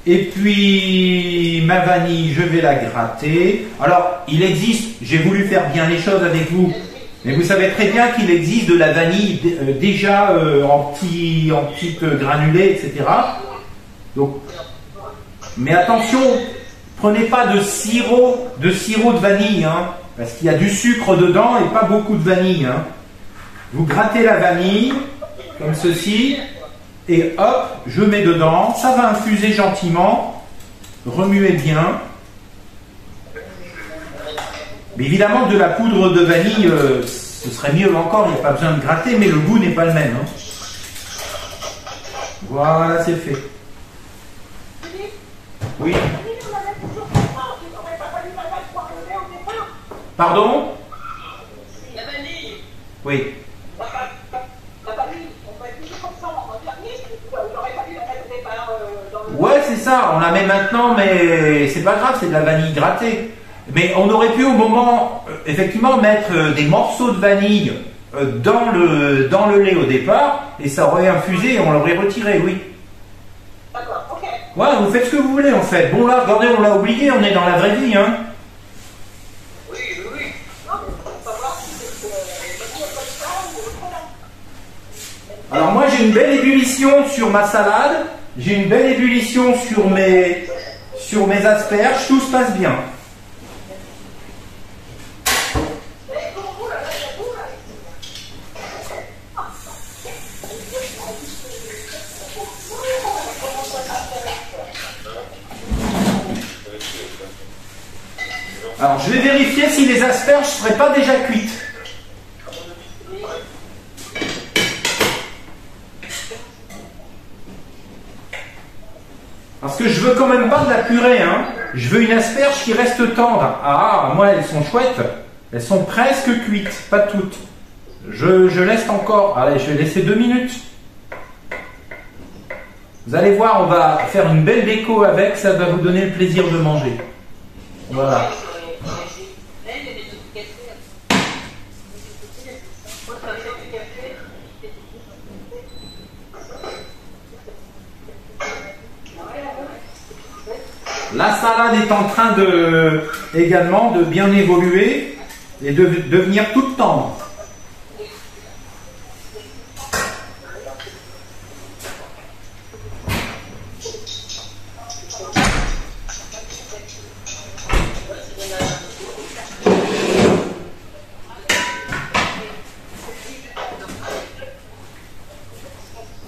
Et puis ma vanille, je vais la gratter. Alors il existe, j'ai voulu faire bien les choses avec vous, mais vous savez très bien qu'il existe de la vanille déjà en petites granulés, etc. Donc, mais attention, prenez pas de sirop de vanille, hein, parce qu'il y a du sucre dedans et pas beaucoup de vanille. Hein. Vous grattez la vanille, comme ceci, et hop, je mets dedans, ça va infuser gentiment, remuez bien. Mais évidemment, de la poudre de vanille, ce serait mieux encore, il n'y a pas besoin de gratter, mais le goût n'est pas le même. Hein. Voilà, c'est fait. Oui. Pardon? La vanille. Oui. La vanille, on va être toujours comme ça en dernier, j'aurais pas dû la mettre au départ dans le... Ouais, c'est ça, on la met maintenant, mais c'est pas grave, c'est de la vanille grattée. Mais on aurait pu au moment, effectivement, mettre des morceaux de vanille dans le lait au départ, et ça aurait infusé et on l'aurait retiré, oui. D'accord, ok. Ouais, vous faites ce que vous voulez en fait. Bon là, regardez, on l'a oublié, on est dans la vraie vie, hein. Oui. Non, mais faut savoir si c'est comme ça ou autrement. Alors moi j'ai une belle ébullition sur ma salade, j'ai une belle ébullition sur mes asperges, tout se passe bien. Alors, je vais vérifier si les asperges ne seraient pas déjà cuites. Parce que je veux quand même pas de la purée, hein. Je veux une asperge qui reste tendre. Ah, moi, elles sont chouettes. Elles sont presque cuites, pas toutes. Je laisse encore. Allez, je vais laisser 2 minutes. Vous allez voir, on va faire une belle déco avec. Ça va vous donner le plaisir de manger. Voilà. La salade est en train également de bien évoluer et de devenir toute tendre.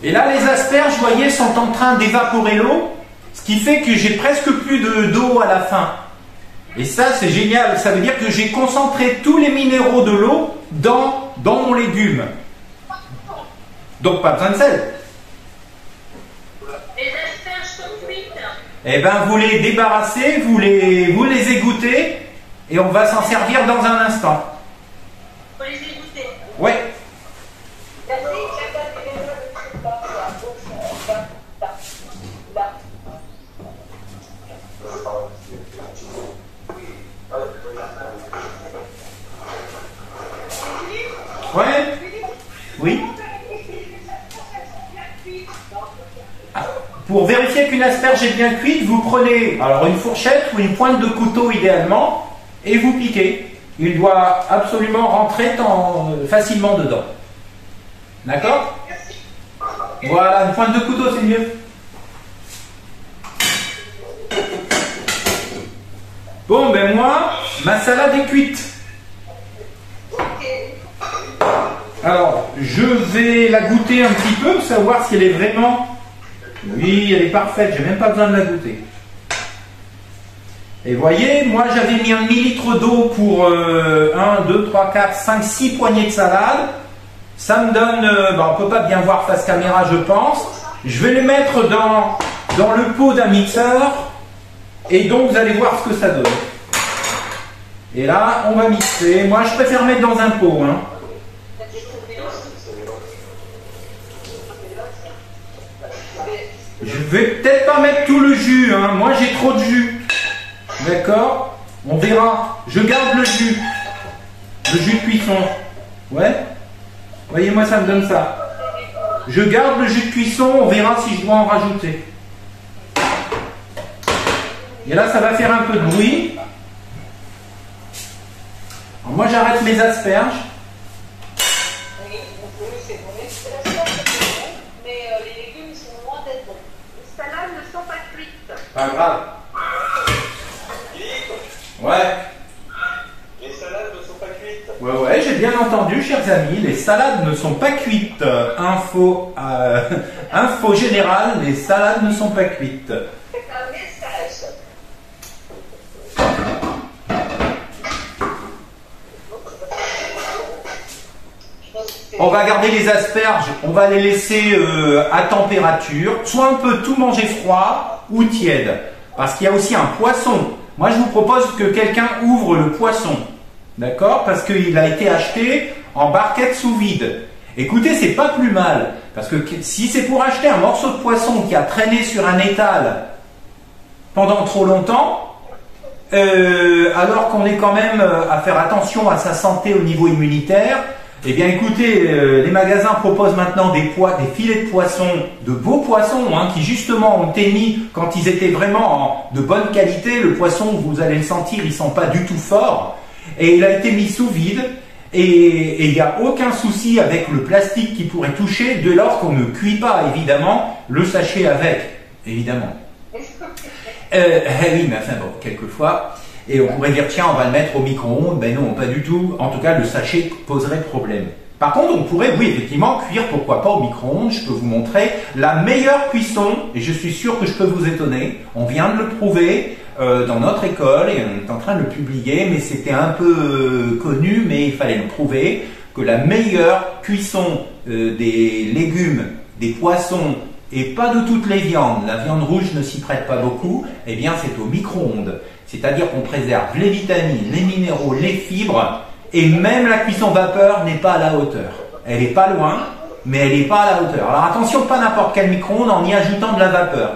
Et là, les asperges, vous voyez, sont en train d'évaporer l'eau. Ce qui fait que j'ai presque plus d'eau à la fin. Et ça, c'est génial. Ça veut dire que j'ai concentré tous les minéraux de l'eau dans mon légume. Donc, pas besoin de sel. Les asperges sont cuites. Eh bien, vous les débarrassez, vous les égouttez, et on va s'en servir dans un instant. Faut les égoutter. Ouais. Ouais. Oui. Pour vérifier qu'une asperge est bien cuite, vous prenez alors une fourchette ou une pointe de couteau idéalement et vous piquez. Il doit absolument rentrer facilement dedans. D'accord? Voilà, une pointe de couteau, c'est mieux. Bon, ben moi, ma salade est cuite. Alors, je vais la goûter un petit peu pour savoir si elle est vraiment... Oui, elle est parfaite, j'ai même pas besoin de la goûter. Et voyez, moi j'avais mis 1 millilitre d'eau pour 1, 2, 3, 4, 5, 6 poignées de salade. Ça me donne... on ne peut pas bien voir face caméra, je pense. Je vais les mettre dans le pot d'un mixeur. Et donc, vous allez voir ce que ça donne. Et là, on va mixer. Moi, je préfère mettre dans un pot, hein. Je vais peut-être pas mettre tout le jus, hein. Moi j'ai trop de jus. D'accord? On verra. Je garde le jus. Le jus de cuisson. Ouais? Voyez, moi ça me donne ça. Je garde le jus de cuisson, on verra si je dois en rajouter. Et là ça va faire un peu de bruit. Alors, moi j'arrête mes asperges. Pas grave. Ouais. Les salades ne sont pas cuites. Ouais, j'ai bien entendu, chers amis, les salades ne sont pas cuites. Info générale, les salades ne sont pas cuites. On va garder les asperges, on va les laisser à température, soit on peut tout manger froid ou tiède, parce qu'il y a aussi un poisson. Moi je vous propose que quelqu'un ouvre le poisson, d'accord? Parce qu'il a été acheté en barquette sous vide. Écoutez, c'est pas plus mal, parce que si c'est pour acheter un morceau de poisson qui a traîné sur un étal pendant trop longtemps, alors qu'on est quand même à faire attention à sa santé au niveau immunitaire, eh bien écoutez, les magasins proposent maintenant des filets de poisson, de beaux poissons, hein, qui justement ont été mis quand ils étaient vraiment de bonne qualité. Le poisson, vous allez le sentir, ils sont pas du tout forts. Et il a été mis sous vide. Et il n'y a aucun souci avec le plastique qui pourrait toucher dès lors qu'on ne cuit pas, évidemment, le sachet avec, évidemment. Oui, mais enfin bon, quelquefois... Et on pourrait dire, tiens, on va le mettre au micro-ondes. Ben non, pas du tout. En tout cas, le sachet poserait problème. Par contre, on pourrait, oui, effectivement, cuire, pourquoi pas, au micro-ondes. Je peux vous montrer la meilleure cuisson, et je suis sûr que je peux vous étonner. On vient de le prouver dans notre école, et on est en train de le publier, mais c'était un peu connu, mais il fallait le prouver, que la meilleure cuisson des légumes, des poissons, et pas de toutes les viandes, la viande rouge ne s'y prête pas beaucoup, eh bien c'est au micro-ondes. C'est-à-dire qu'on préserve les vitamines, les minéraux, les fibres, et même la cuisson vapeur n'est pas à la hauteur. Elle n'est pas loin, mais elle n'est pas à la hauteur. Alors attention, pas n'importe quel micro-ondes en y ajoutant de la vapeur.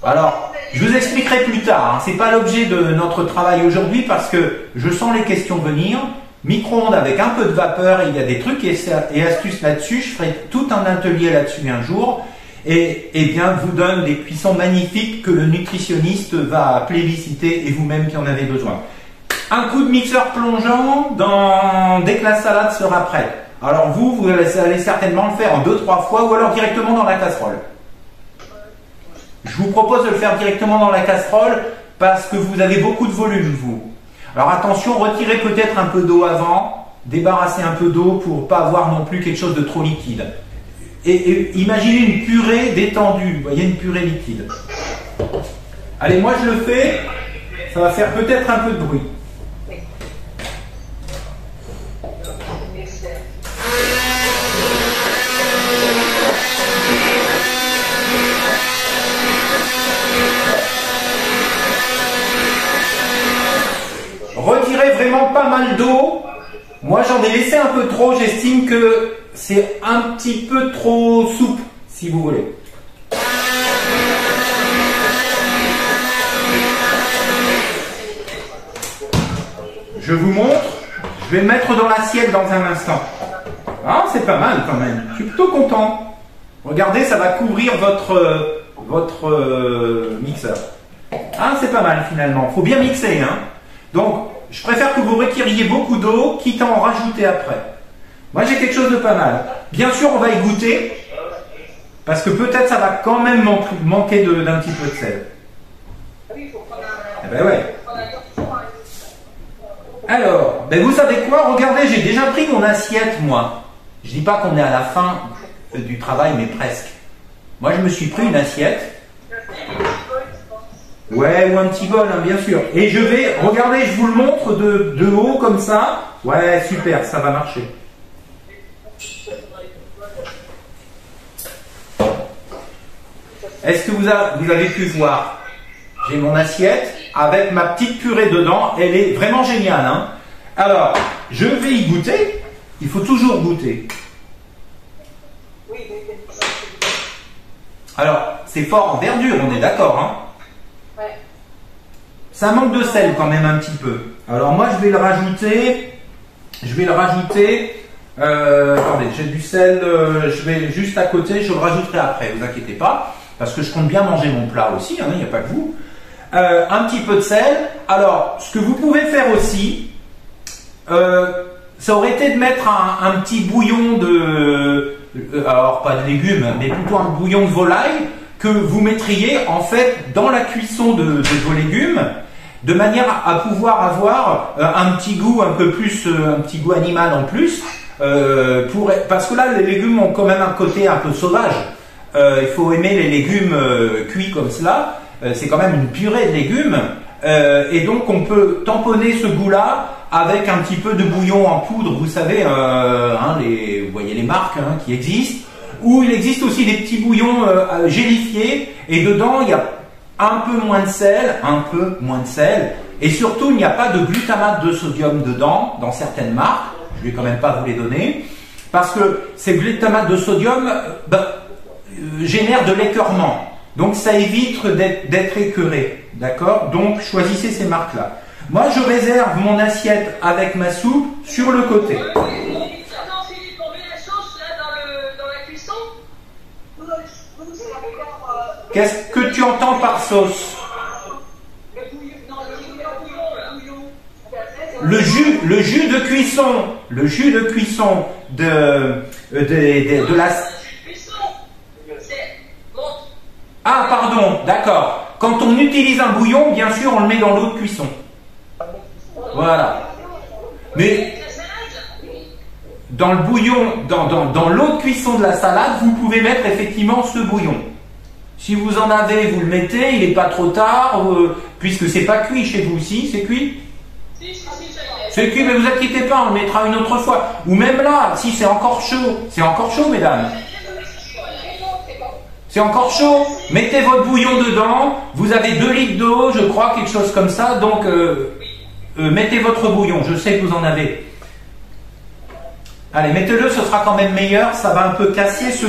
Alors, je vous expliquerai plus tard, hein. Ce n'est pas l'objet de notre travail aujourd'hui parce que je sens les questions venir. Micro-ondes avec un peu de vapeur, il y a des trucs et astuces là-dessus. Je ferai tout un atelier là-dessus un jour. Et bien, vous donne des cuissons magnifiques que le nutritionniste va plébisciter et vous-même qui en avez besoin. Un coup de mixeur plongeant dès que la salade sera prête. Alors vous allez certainement le faire en 2-3 fois ou alors directement dans la casserole. Je vous propose de le faire directement dans la casserole parce que vous avez beaucoup de volume, vous. Alors attention, retirez peut-être un peu d'eau avant, débarrassez un peu d'eau pour pas avoir non plus quelque chose de trop liquide. Et imaginez une purée détendue, vous voyez, une purée liquide. Allez, moi je le fais, ça va faire peut-être un peu de bruit. Retirez vraiment pas mal d'eau. Moi j'en ai laissé un peu trop, j'estime que c'est un petit peu trop souple, si vous voulez. Je vous montre, je vais le mettre dans l'assiette dans un instant. Ah, c'est pas mal quand même, je suis plutôt content. Regardez, ça va couvrir votre mixeur. Ah, c'est pas mal finalement, faut bien mixer, hein. Donc, je préfère que vous retiriez beaucoup d'eau, quitte à en rajouter après. Moi, j'ai quelque chose de pas mal. Bien sûr, on va y goûter, parce que peut-être ça va quand même manquer d'un petit peu de sel. Eh ben ouais. Alors, ben vous savez quoi? Regardez, j'ai déjà pris mon assiette, moi. Je dis pas qu'on est à la fin du travail, mais presque. Moi, je me suis pris une assiette. Ouais, ou un petit bol, hein, bien sûr. Et je vais, regardez, je vous le montre de haut comme ça. Ouais, super, ça va marcher. Est-ce que vous avez pu voir? J'ai mon assiette avec ma petite purée dedans. Elle est vraiment géniale, hein. Alors, je vais y goûter. Il faut toujours goûter. Alors, c'est fort en verdure, on est d'accord, hein. Ça manque de sel quand même un petit peu. Alors moi je vais le rajouter. Attendez, j'ai du sel, je vais juste à côté, je le rajouterai après, vous inquiétez pas, parce que je compte bien manger mon plat aussi, hein, il n'y a pas que vous. Un petit peu de sel. Alors, ce que vous pouvez faire aussi, ça aurait été de mettre un petit bouillon alors pas de légumes, mais plutôt un bouillon de volaille, que vous mettriez en fait dans la cuisson de vos légumes, de manière à pouvoir avoir un petit goût un peu plus, un petit goût animal en plus, parce que là les légumes ont quand même un côté un peu sauvage. Il faut aimer les légumes cuits comme cela. C'est quand même une purée de légumes, et donc on peut tamponner ce goût-là avec un petit peu de bouillon en poudre. Vous savez, vous voyez les marques qui existent. Ou il existe aussi des petits bouillons gélifiés, et dedans il y a un peu moins de sel, et surtout il n'y a pas de glutamate de sodium dedans, dans certaines marques, je ne vais quand même pas vous les donner, parce que ces glutamates de sodium génèrent de l'écœurement, donc ça évite d'être écœuré, d'accord? Donc choisissez ces marques-là. Moi je réserve mon assiette avec ma soupe sur le côté. Qu'est-ce que tu entends par sauce? Le jus de cuisson de la... Ah, pardon, d'accord. Quand on utilise un bouillon, bien sûr, on le met dans l'eau de cuisson. Voilà. Mais... dans le bouillon, dans l'eau de cuisson de la salade, vous pouvez mettre effectivement ce bouillon. Si vous en avez, vous le mettez, il n'est pas trop tard, puisque c'est pas cuit chez vous aussi, c'est cuit? Si, ça y est. C'est cuit, mais vous inquiétez pas, on le mettra une autre fois. Ou même là, si c'est encore chaud, mesdames. C'est encore chaud, mettez votre bouillon dedans, vous avez 2 litres d'eau, je crois, quelque chose comme ça, donc mettez votre bouillon, je sais que vous en avez. Allez, mettez-le, ce sera quand même meilleur, ça va un peu casser ce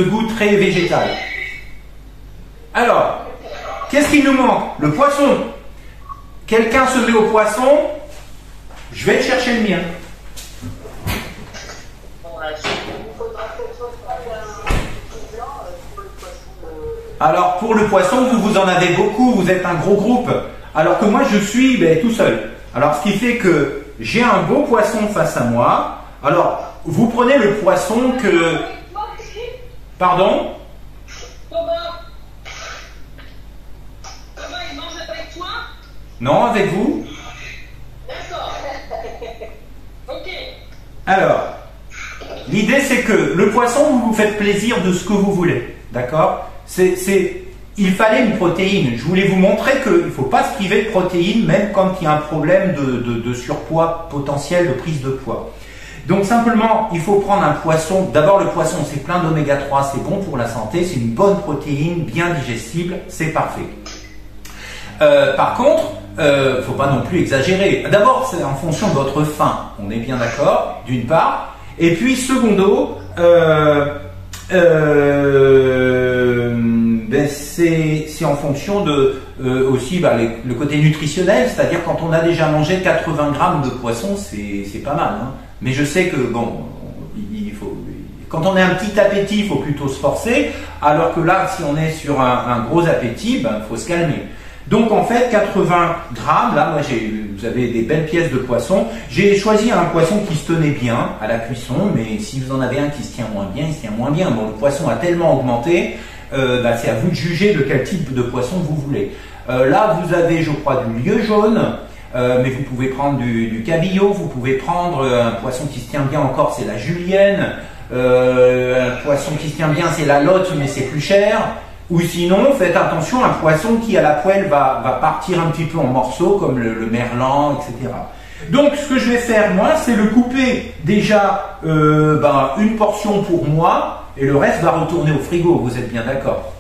goût très végétal. Alors, qu'est-ce qu'il nous manque? Le poisson. Quelqu'un se met au poisson, je vais chercher le mien. Alors, pour le poisson, vous en avez beaucoup, vous êtes un gros groupe, alors que moi, je suis tout seul. Alors, ce qui fait que j'ai un beau poisson face à moi. Alors, vous prenez le poisson que... Pardon? Thomas, il mange avec toi? Non, avec vous? D'accord. Ok. Alors, l'idée, c'est que le poisson, vous vous faites plaisir de ce que vous voulez. D'accord? Il fallait une protéine. Je voulais vous montrer qu'il ne faut pas se priver de protéines, même quand il y a un problème de surpoids potentiel, de prise de poids. Donc simplement, il faut prendre un poisson. D'abord, le poisson, c'est plein d'oméga 3, c'est bon pour la santé, c'est une bonne protéine, bien digestible, c'est parfait. Par contre, il ne faut pas non plus exagérer. D'abord, c'est en fonction de votre faim, on est bien d'accord, d'une part. Et puis, secondo, c'est en fonction de aussi le côté nutritionnel, c'est-à-dire quand on a déjà mangé 80 grammes de poisson, c'est pas mal. Hein. Mais je sais que bon, quand on a un petit appétit, il faut plutôt se forcer, alors que là, si on est sur un gros appétit, il faut se calmer. Donc en fait, 80 grammes, là, moi vous avez des belles pièces de poisson. J'ai choisi un poisson qui se tenait bien à la cuisson, mais si vous en avez un qui se tient moins bien, il se tient moins bien. Bon, le poisson a tellement augmenté, c'est à vous de juger de quel type de poisson vous voulez. Là, vous avez, je crois, du lieu jaune, mais vous pouvez prendre du cabillaud, vous pouvez prendre un poisson qui se tient bien encore, c'est la julienne. Un poisson qui se tient bien, c'est la lotte, mais c'est plus cher. Ou sinon, faites attention, un poisson qui à la poêle va partir un petit peu en morceaux, comme le merlan, etc. Donc, ce que je vais faire, moi, c'est le couper déjà une portion pour moi, et le reste va retourner au frigo, vous êtes bien d'accord?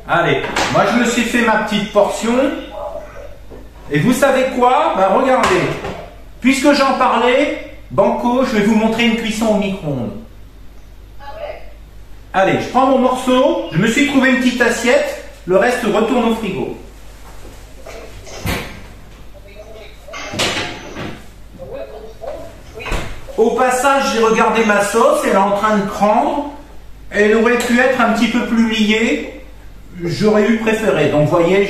Allez, moi je me suis fait ma petite portion. Et vous savez quoi? Regardez. Puisque j'en parlais, banco, je vais vous montrer une cuisson au micro-ondes. Allez, je prends mon morceau, je me suis trouvé une petite assiette, le reste retourne au frigo. Au passage, j'ai regardé ma sauce, elle est en train de prendre. Elle aurait pu être un petit peu plus liée. J'aurais eu préféré. Donc, vous voyez,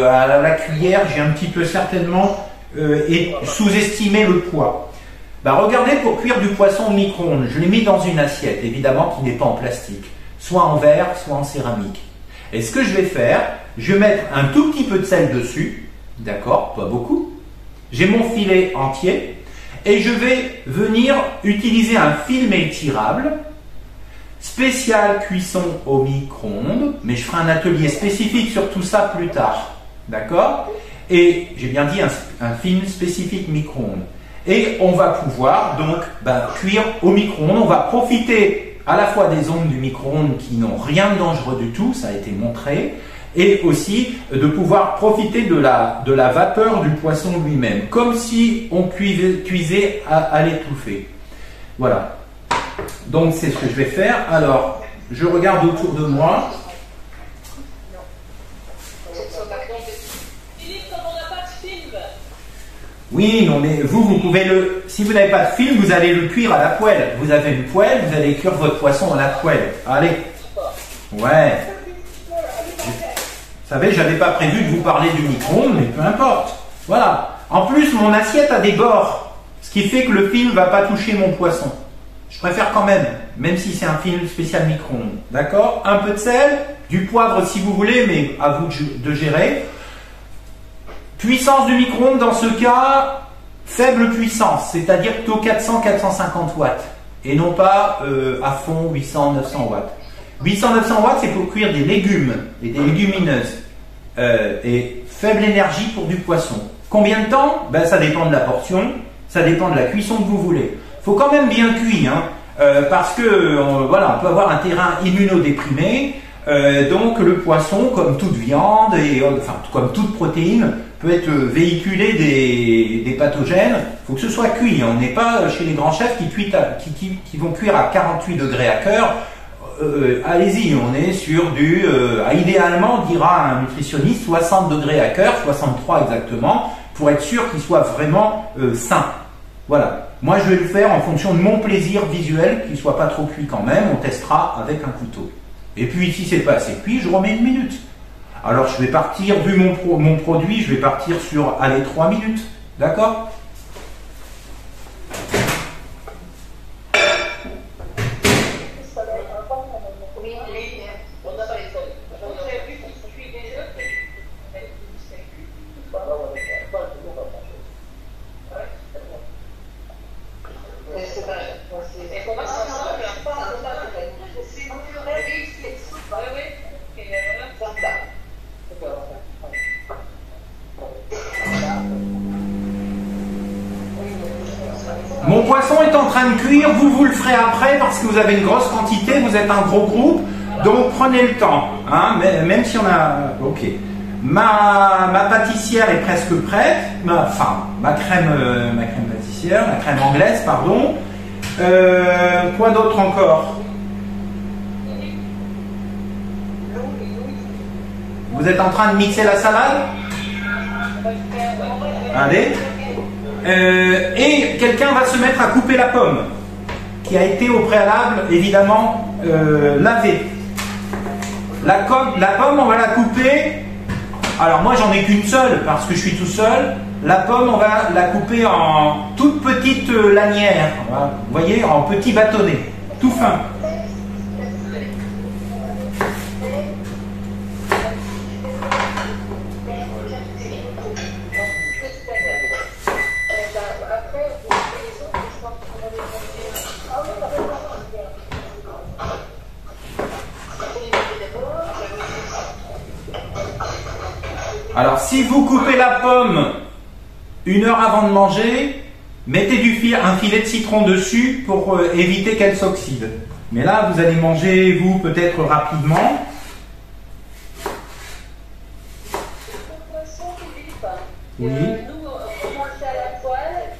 à la cuillère, j'ai un petit peu certainement sous-estimé le poids. Regardez, pour cuire du poisson au micro-ondes, je l'ai mis dans une assiette, évidemment, qui n'est pas en plastique, soit en verre, soit en céramique. Et ce que je vais faire, je vais mettre un tout petit peu de sel dessus, d'accord, pas beaucoup. J'ai mon filet entier, et je vais venir utiliser un film étirable, spécial cuisson au micro-ondes, mais je ferai un atelier spécifique sur tout ça plus tard, d'accord? Et j'ai bien dit un film spécifique micro-ondes. Et on va pouvoir donc cuire au micro-ondes. On va profiter à la fois des ondes du micro-ondes qui n'ont rien de dangereux du tout, ça a été montré, et aussi de pouvoir profiter de la vapeur du poisson lui-même, comme si on cuisait à l'étouffer. Voilà. Donc c'est ce que je vais faire. Alors, je regarde autour de moi. Philippe, comme on n'a pas de film. Oui, non, mais vous pouvez si vous n'avez pas de film, vous allez le cuire à la poêle. Vous avez une poêle, vous allez cuire votre poisson à la poêle. Allez. Ouais. Vous savez, j'avais pas prévu de vous parler du micro-ondes, mais peu importe. Voilà. En plus, mon assiette a des bords. Ce qui fait que le fil ne va pas toucher mon poisson. Je préfère quand même si c'est un film spécial micro-ondes. D'accord? Un peu de sel, du poivre si vous voulez, mais à vous de gérer. Puissance du micro-ondes, dans ce cas, faible puissance, c'est-à-dire plutôt 400-450 watts. Et non pas à fond 800-900 watts. 800-900 watts, c'est pour cuire des légumes et des légumineuses. Et faible énergie pour du poisson. Combien de temps? Ben, ça dépend de la portion, ça dépend de la cuisson que vous voulez. Il faut quand même bien cuire, hein, parce que voilà, on peut avoir un terrain immunodéprimé, donc le poisson, comme toute viande, et enfin comme toute protéine, peut être véhiculé des pathogènes. Il faut que ce soit cuit. On n'est pas chez les grands chefs qui vont cuire à 48 degrés à cœur. Allez-y, on est sur du, idéalement, dira un nutritionniste, 60 degrés à cœur, 63 exactement, pour être sûr qu'il soit vraiment sain. Voilà. Moi, je vais le faire en fonction de mon plaisir visuel, qu'il ne soit pas trop cuit quand même. On testera avec un couteau. Et puis, si c'est pas assez cuit, je remets 1 minute. Alors, je vais partir, vu mon produit, je vais partir sur, allez, 3 minutes. D'accord ? Mon poisson est en train de cuire, vous le ferez après parce que vous avez une grosse quantité, vous êtes un gros groupe, donc prenez le temps, hein, même si on a... Ok. Ma pâtissière est presque prête, ma crème pâtissière, ma crème anglaise, pardon. Quoi d'autre encore? Vous êtes en train de mixer la salade? Allez. Et quelqu'un va se mettre à couper la pomme, qui a été au préalable, évidemment, lavée. La pomme, on va la couper. Alors moi, j'en ai qu'une seule, parce que je suis tout seul. La pomme, on va la couper en toute petite lanière. Vous voyez, en petits bâtonnets, tout fin. Alors, si vous coupez la pomme 1 heure avant de manger, mettez un filet de citron dessus pour éviter qu'elle s'oxyde. Mais là, vous allez manger, vous, peut-être rapidement. Oui. Nous, on mange à la poêle.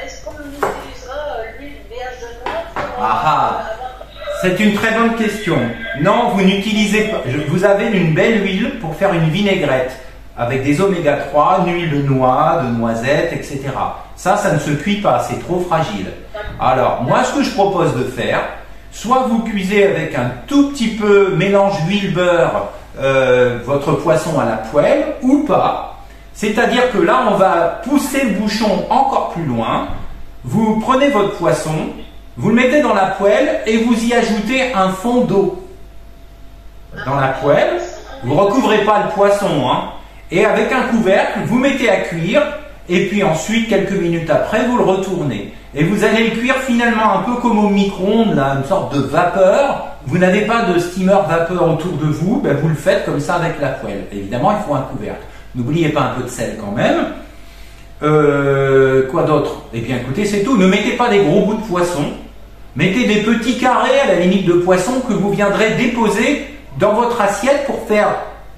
Est-ce qu'on utilisera l'huile vierge de noix? C'est une très bonne question. Non, vous n'utilisez pas. Vous avez une belle huile pour faire une vinaigrette, avec des oméga 3, une huile de noix, de noisettes, etc. Ça ne se cuit pas, c'est trop fragile. Alors, moi, ce que je propose de faire, soit vous cuisez avec un tout petit peu mélange huile-beurre votre poisson à la poêle, ou pas. C'est-à-dire que là, on va pousser le bouchon encore plus loin. Vous prenez votre poisson, vous le mettez dans la poêle et vous y ajoutez un fond d'eau. Dans la poêle, vous ne recouvrez pas le poisson, hein. Et avec un couvercle, vous mettez à cuire, et puis ensuite, quelques minutes après, vous le retournez. Et vous allez le cuire finalement un peu comme au micro-ondes, là, une sorte de vapeur. Vous n'avez pas de steamer vapeur autour de vous, ben vous le faites comme ça avec la poêle. Évidemment, il faut un couvercle. N'oubliez pas un peu de sel quand même. Quoi d'autre? Eh bien, écoutez, c'est tout. Ne mettez pas des gros bouts de poisson. Mettez des petits carrés, à la limite, de poisson que vous viendrez déposer dans votre assiette pour faire...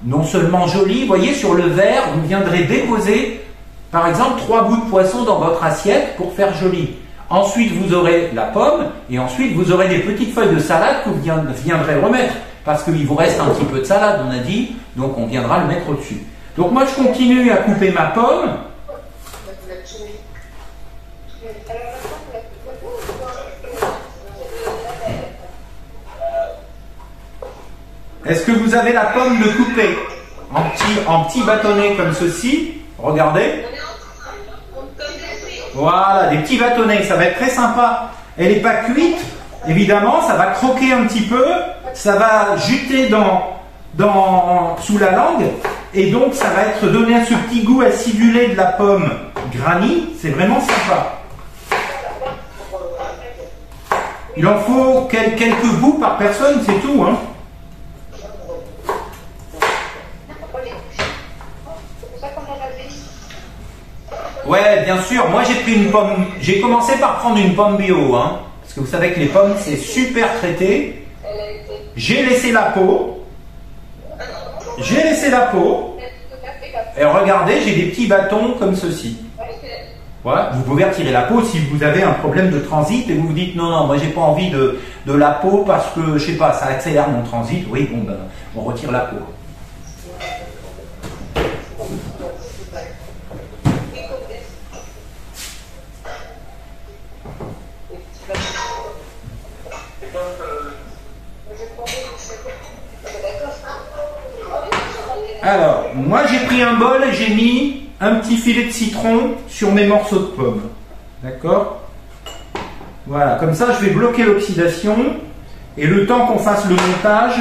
non seulement joli, vous voyez, sur le verre, vous viendrez déposer, par exemple, 3 bouts de poisson dans votre assiette pour faire joli. Ensuite, vous aurez la pomme, et ensuite, vous aurez des petites feuilles de salade que vous viendrez remettre, parce qu'il vous reste un petit peu de salade, on a dit, donc on viendra le mettre au-dessus. Donc moi, je continue à couper ma pomme. Est-ce que vous avez la pomme de couper en petits bâtonnets comme ceci? Regardez. Voilà, des petits bâtonnets, ça va être très sympa. Elle n'est pas cuite, évidemment, ça va croquer un petit peu, ça va juter sous la langue, et donc ça va être donner ce petit goût acidulé de la pomme granny, c'est vraiment sympa. Il en faut quelques bouts par personne, c'est tout, hein. Ouais, bien sûr. Moi, j'ai pris une pomme. J'ai commencé par prendre une pomme bio, hein, parce que vous savez que les pommes, c'est super traité. J'ai laissé la peau. Et regardez, j'ai des petits bâtons comme ceci. Ouais, vous pouvez retirer la peau si vous avez un problème de transit et vous vous dites non, moi j'ai pas envie de la peau parce que, je sais pas, ça accélère mon transit. Oui, bon, ben, on retire la peau. Alors, moi j'ai pris un bol et j'ai mis un petit filet de citron sur mes morceaux de pommes. D'accord? Voilà, comme ça je vais bloquer l'oxydation et le temps qu'on fasse le montage,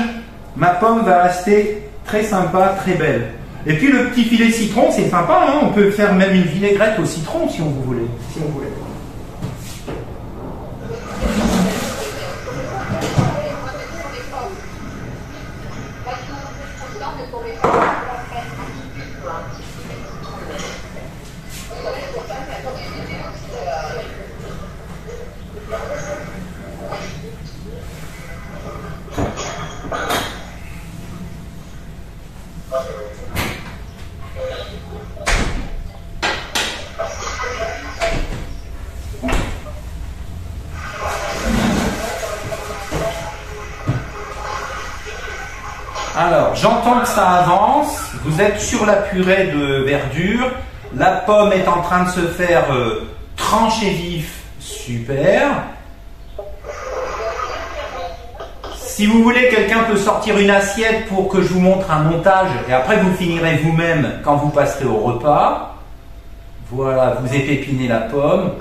ma pomme va rester très sympa, très belle. Et puis le petit filet de citron, c'est sympa, hein, on peut faire même une vinaigrette au citron si on voulait. Alors, j'entends que ça avance, vous êtes sur la purée de verdure, la pomme est en train de se faire trancher vif, super. Si vous voulez, quelqu'un peut sortir une assiette pour que je vous montre un montage et après vous finirez vous-même quand vous passerez au repas. Voilà, vous épépinez la pomme.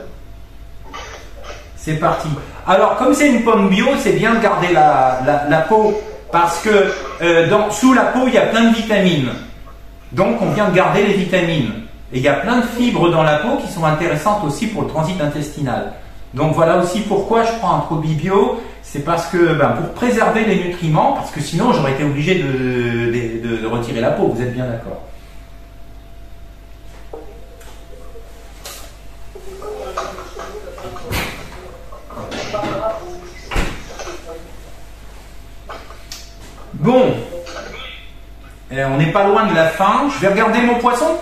C'est parti. Alors, comme c'est une pomme bio, c'est bien de garder la peau. Parce que sous la peau, il y a plein de vitamines. Donc, on vient de garder les vitamines. Et il y a plein de fibres dans la peau qui sont intéressantes aussi pour le transit intestinal. Donc, voilà aussi pourquoi je prends un produit bio. C'est parce que, pour préserver les nutriments, parce que sinon, j'aurais été obligé de retirer la peau. Vous êtes bien d'accord? Bon, on n'est pas loin de la fin. Je vais regarder mon poisson.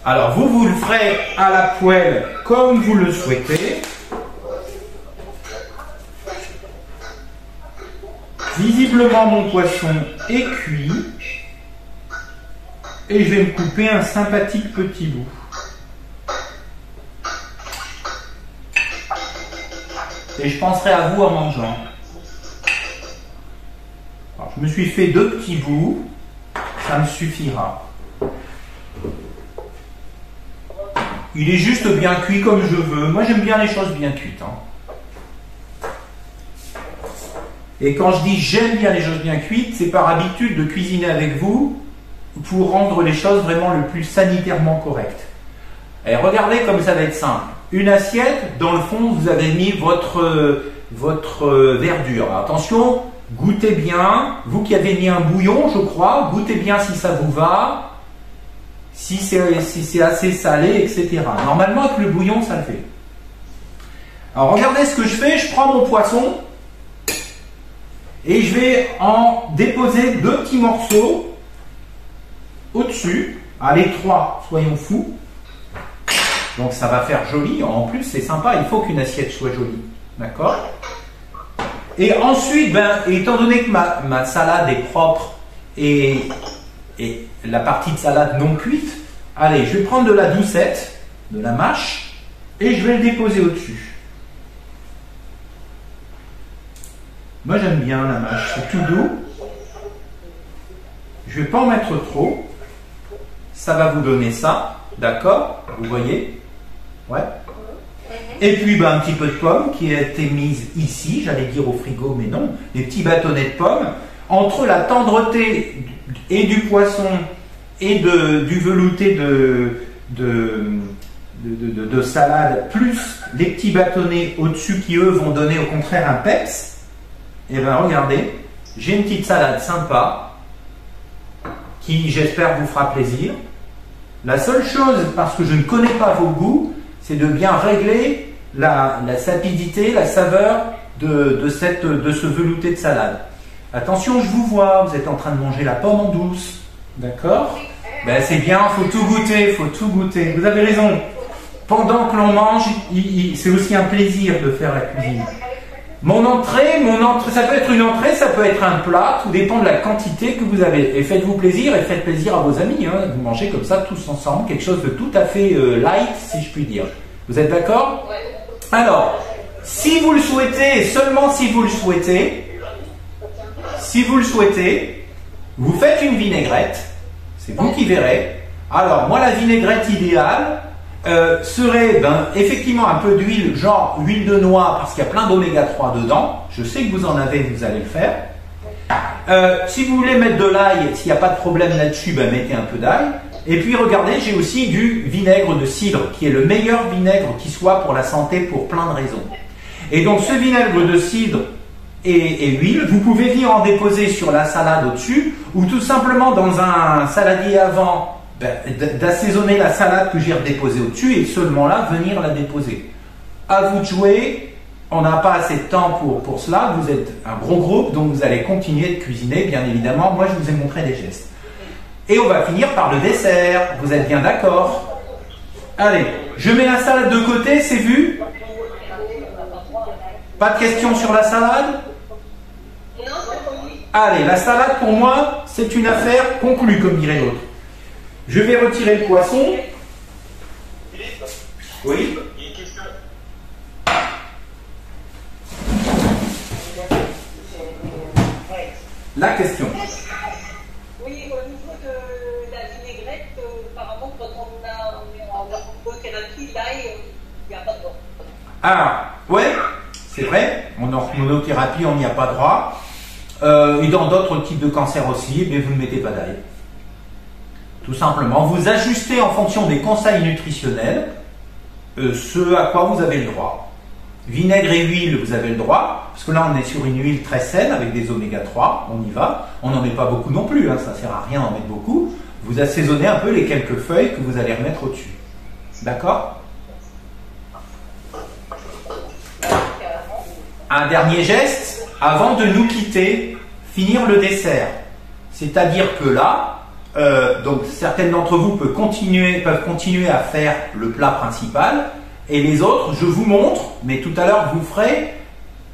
Alors, vous le ferez à la poêle comme vous le souhaitez. Visiblement, mon poisson est cuit. Et je vais me couper un sympathique petit bout. Et je penserai à vous en mangeant. Alors, je me suis fait 2 petits bouts. Ça me suffira. Il est juste bien cuit comme je veux. Moi, j'aime bien les choses bien cuites. Hein. Et quand je dis j'aime bien les choses bien cuites, c'est par habitude de cuisiner avec vous pour rendre les choses vraiment le plus sanitairement correctes. Et regardez comme ça va être simple. Une assiette, dans le fond, vous avez mis votre verdure. Alors, attention, goûtez bien. Vous qui avez mis un bouillon, je crois, goûtez bien si ça vous va. Si c'est assez salé, etc. Normalement, avec le bouillon, ça le fait. Alors, regardez ce que je fais. Je prends mon poisson et je vais en déposer 2 petits morceaux au-dessus. Allez, 3, soyons fous. Donc, ça va faire joli. En plus, c'est sympa. Il faut qu'une assiette soit jolie. D'accord? Et ensuite, étant donné que ma salade est propre et la partie de salade non cuite, allez, je vais prendre de la doucette, de la mâche, et je vais le déposer au-dessus. Moi, j'aime bien la mâche, c'est tout doux. je ne vais pas en mettre trop. Ça va vous donner ça, d'accord? Vous voyez? Ouais. Et puis ben, un petit peu de pomme qui a été mise ici, j'allais dire au frigo, mais non. Des petits bâtonnets de pommes. Entre la tendreté et du poisson et du velouté de salade, plus les petits bâtonnets au-dessus qui eux vont donner au contraire un peps, et bien regardez, j'ai une petite salade sympa qui j'espère vous fera plaisir. La seule chose, parce que je ne connais pas vos goûts, c'est de bien régler la sapidité, la saveur de ce velouté de salade. Attention, je vous vois, vous êtes en train de manger la pomme en douce, d'accord? Ben c'est bien, faut tout goûter, faut tout goûter. Vous avez raison. Pendant que l'on mange, c'est aussi un plaisir de faire la cuisine. Mon entrée, ça peut être une entrée, ça peut être un plat, tout dépend de la quantité que vous avez. Et faites-vous plaisir et faites plaisir à vos amis. Hein. Vous mangez comme ça tous ensemble, quelque chose de tout à fait light, si je puis dire. Vous êtes d'accord? Alors, si vous le souhaitez, et seulement si vous le souhaitez, vous faites une vinaigrette. C'est vous qui verrez. Alors, moi, la vinaigrette idéale serait effectivement un peu d'huile, genre huile de noix, parce qu'il y a plein d'oméga 3 dedans. Je sais que vous en avez, vous allez le faire. Si vous voulez mettre de l'ail, s'il n'y a pas de problème là-dessus, mettez un peu d'ail. Et puis regardez, j'ai aussi du vinaigre de cidre, qui est le meilleur vinaigre qui soit pour la santé pour plein de raisons. Et donc ce vinaigre de cidre et huile, vous pouvez venir en déposer sur la salade au-dessus, ou tout simplement dans un saladier avant, d'assaisonner la salade que j'ai redéposée au-dessus, et seulement là, venir la déposer. À vous de jouer, on n'a pas assez de temps pour cela, vous êtes un gros groupe, donc vous allez continuer de cuisiner, bien évidemment, moi je vous ai montré des gestes. Et on va finir par le dessert, vous êtes bien d'accord? Allez, je mets la salade de côté, c'est vu? Pas de questions sur la salade? Allez, la salade pour moi, c'est une affaire conclue, comme dirait l'autre. Je vais retirer le poisson. Oui? Il y a une question. La question. Oui, au niveau de la vinaigrette, apparemment, quand on est en monothérapie, l'ail, il n'y a pas de droit. Ah, ouais, c'est vrai. En monothérapie, on n'y a pas droit. Et dans d'autres types de cancers aussi, mais vous ne mettez pas d'ail. Tout simplement, vous ajustez en fonction des conseils nutritionnels ce à quoi vous avez le droit. Vinaigre et huile, vous avez le droit, parce que là on est sur une huile très saine avec des oméga 3, on y va. On n'en met pas beaucoup non plus, hein, ça ne sert à rien d'en mettre beaucoup. Vous assaisonnez un peu les quelques feuilles que vous allez remettre au-dessus. D'accord? Un dernier geste, avant de nous quitter, finir le dessert. C'est-à-dire que là, donc certaines d'entre vous peuvent continuer à faire le plat principal, et les autres, je vous montre, mais tout à l'heure vous ferez,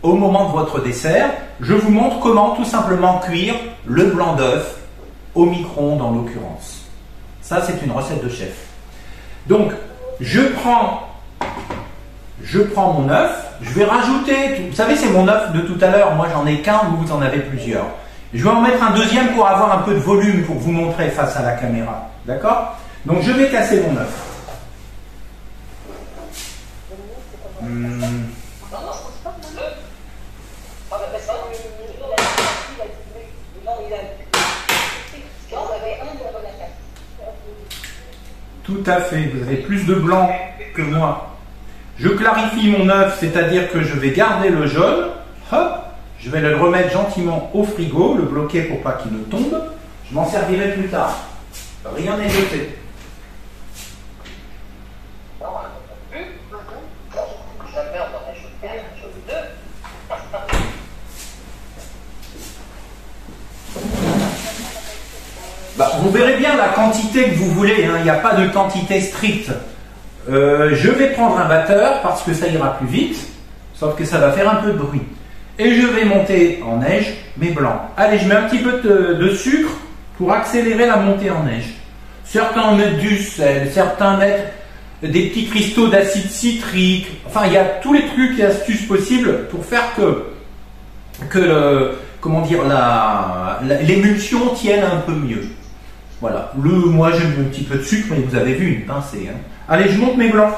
au moment de votre dessert, je vous montre comment tout simplement cuire le blanc d'œuf au micro-ondes en l'occurrence. Ça c'est une recette de chef. Donc je prends mon œuf, je vais rajouter, vous savez c'est mon œuf de tout à l'heure, moi j'en ai qu'un, vous en avez plusieurs. Je vais en mettre un deuxième pour avoir un peu de volume pour vous montrer face à la caméra. D'accord? Donc je vais casser mon œuf. Tout à fait, vous avez plus de blanc que moi. Je clarifie mon œuf, c'est-à-dire que je vais garder le jaune. Hop. Je vais le remettre gentiment au frigo, le bloquer pour pas qu'il ne tombe. Je m'en servirai plus tard. Rien n'est jeté. Vous verrez bien la quantité que vous voulez, hein. Il n'y a pas de quantité stricte. Je vais prendre un batteur parce que ça ira plus vite, sauf que ça va faire un peu de bruit. Et je vais monter en neige mes blancs. Allez, je mets un petit peu de sucre pour accélérer la montée en neige. Certains mettent du sel, certains mettent des petits cristaux d'acide citrique. Enfin, il y a tous les trucs et astuces possibles pour faire que l'émulsion tienne un peu mieux. Voilà. Moi, j'ai mis un petit peu de sucre, mais vous avez vu, une pincée. Hein. Allez, je monte mes blancs.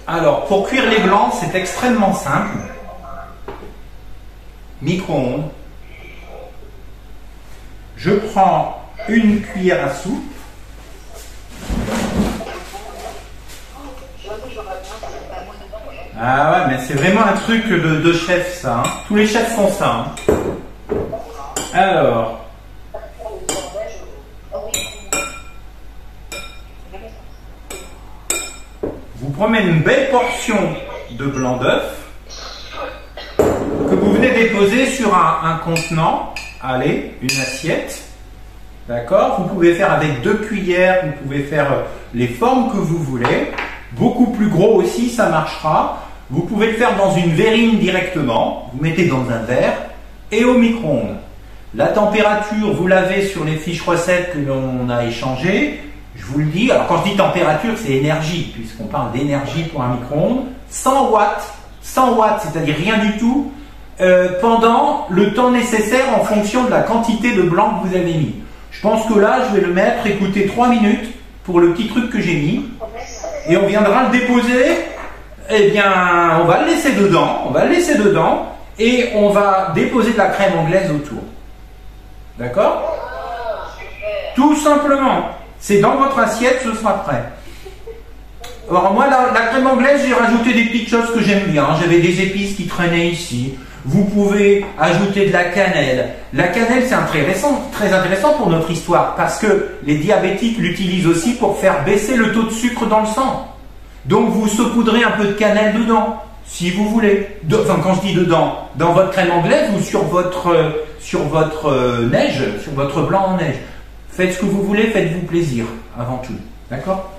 Alors, pour cuire les blancs, c'est extrêmement simple. Micro-ondes. Je prends une cuillère à soupe. Ah ouais, mais c'est vraiment un truc de chef, ça. Hein. Tous les chefs font ça. Hein. Alors, vous prenez une belle portion de blanc d'œuf que vous venez déposer sur un contenant. Allez, une assiette. D'accord? Vous pouvez faire avec 2 cuillères, vous pouvez faire les formes que vous voulez. Beaucoup plus gros aussi, ça marchera. Vous pouvez le faire dans une verrine directement. Vous mettez dans un verre et au micro-ondes. La température, vous l'avez sur les fiches recettes que l'on a échangées. Je vous le dis, alors quand je dis température, c'est énergie, puisqu'on parle d'énergie pour un micro-ondes. 100 watts, c'est-à-dire rien du tout, pendant le temps nécessaire en fonction de la quantité de blanc que vous avez mis. Je pense que là, je vais le mettre, écoutez, 3 minutes pour le petit truc que j'ai mis. Et on viendra le déposer, eh bien, on va le laisser dedans, et on va déposer de la crème anglaise autour. D'accord? Tout simplement. C'est dans votre assiette, ce sera prêt. Alors moi, la crème anglaise, j'ai rajouté des petites choses que j'aime bien. J'avais des épices qui traînaient ici. Vous pouvez ajouter de la cannelle. La cannelle, c'est très intéressant pour notre histoire, parce que les diabétiques l'utilisent aussi pour faire baisser le taux de sucre dans le sang. Donc vous saupoudrez un peu de cannelle dedans, si vous voulez. Enfin, quand je dis dedans, dans votre crème anglaise ou sur votre neige, sur votre blanc en neige. Faites ce que vous voulez, faites-vous plaisir, avant tout. D'accord?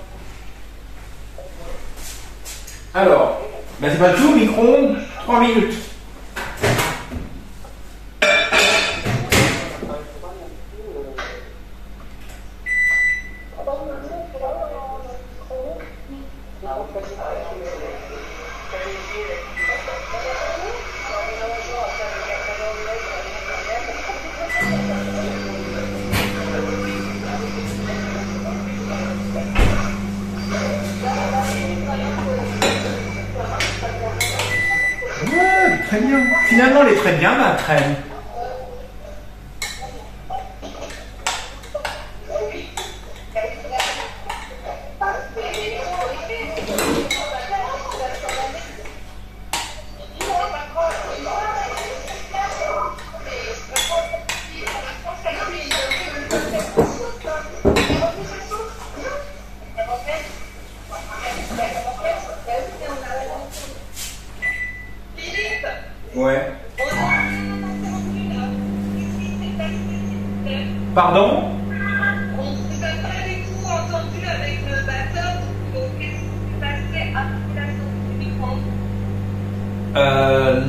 Alors, ben c'est pas tout, micro-ondes, 3 minutes. Très bien. Finalement, elle est très bien, ma crème. Ouais. Pardon? On ne s'est pas du tout entendu avec le batteur, donc qu'est-ce qui s'est passé après la sortie du micro-ondes?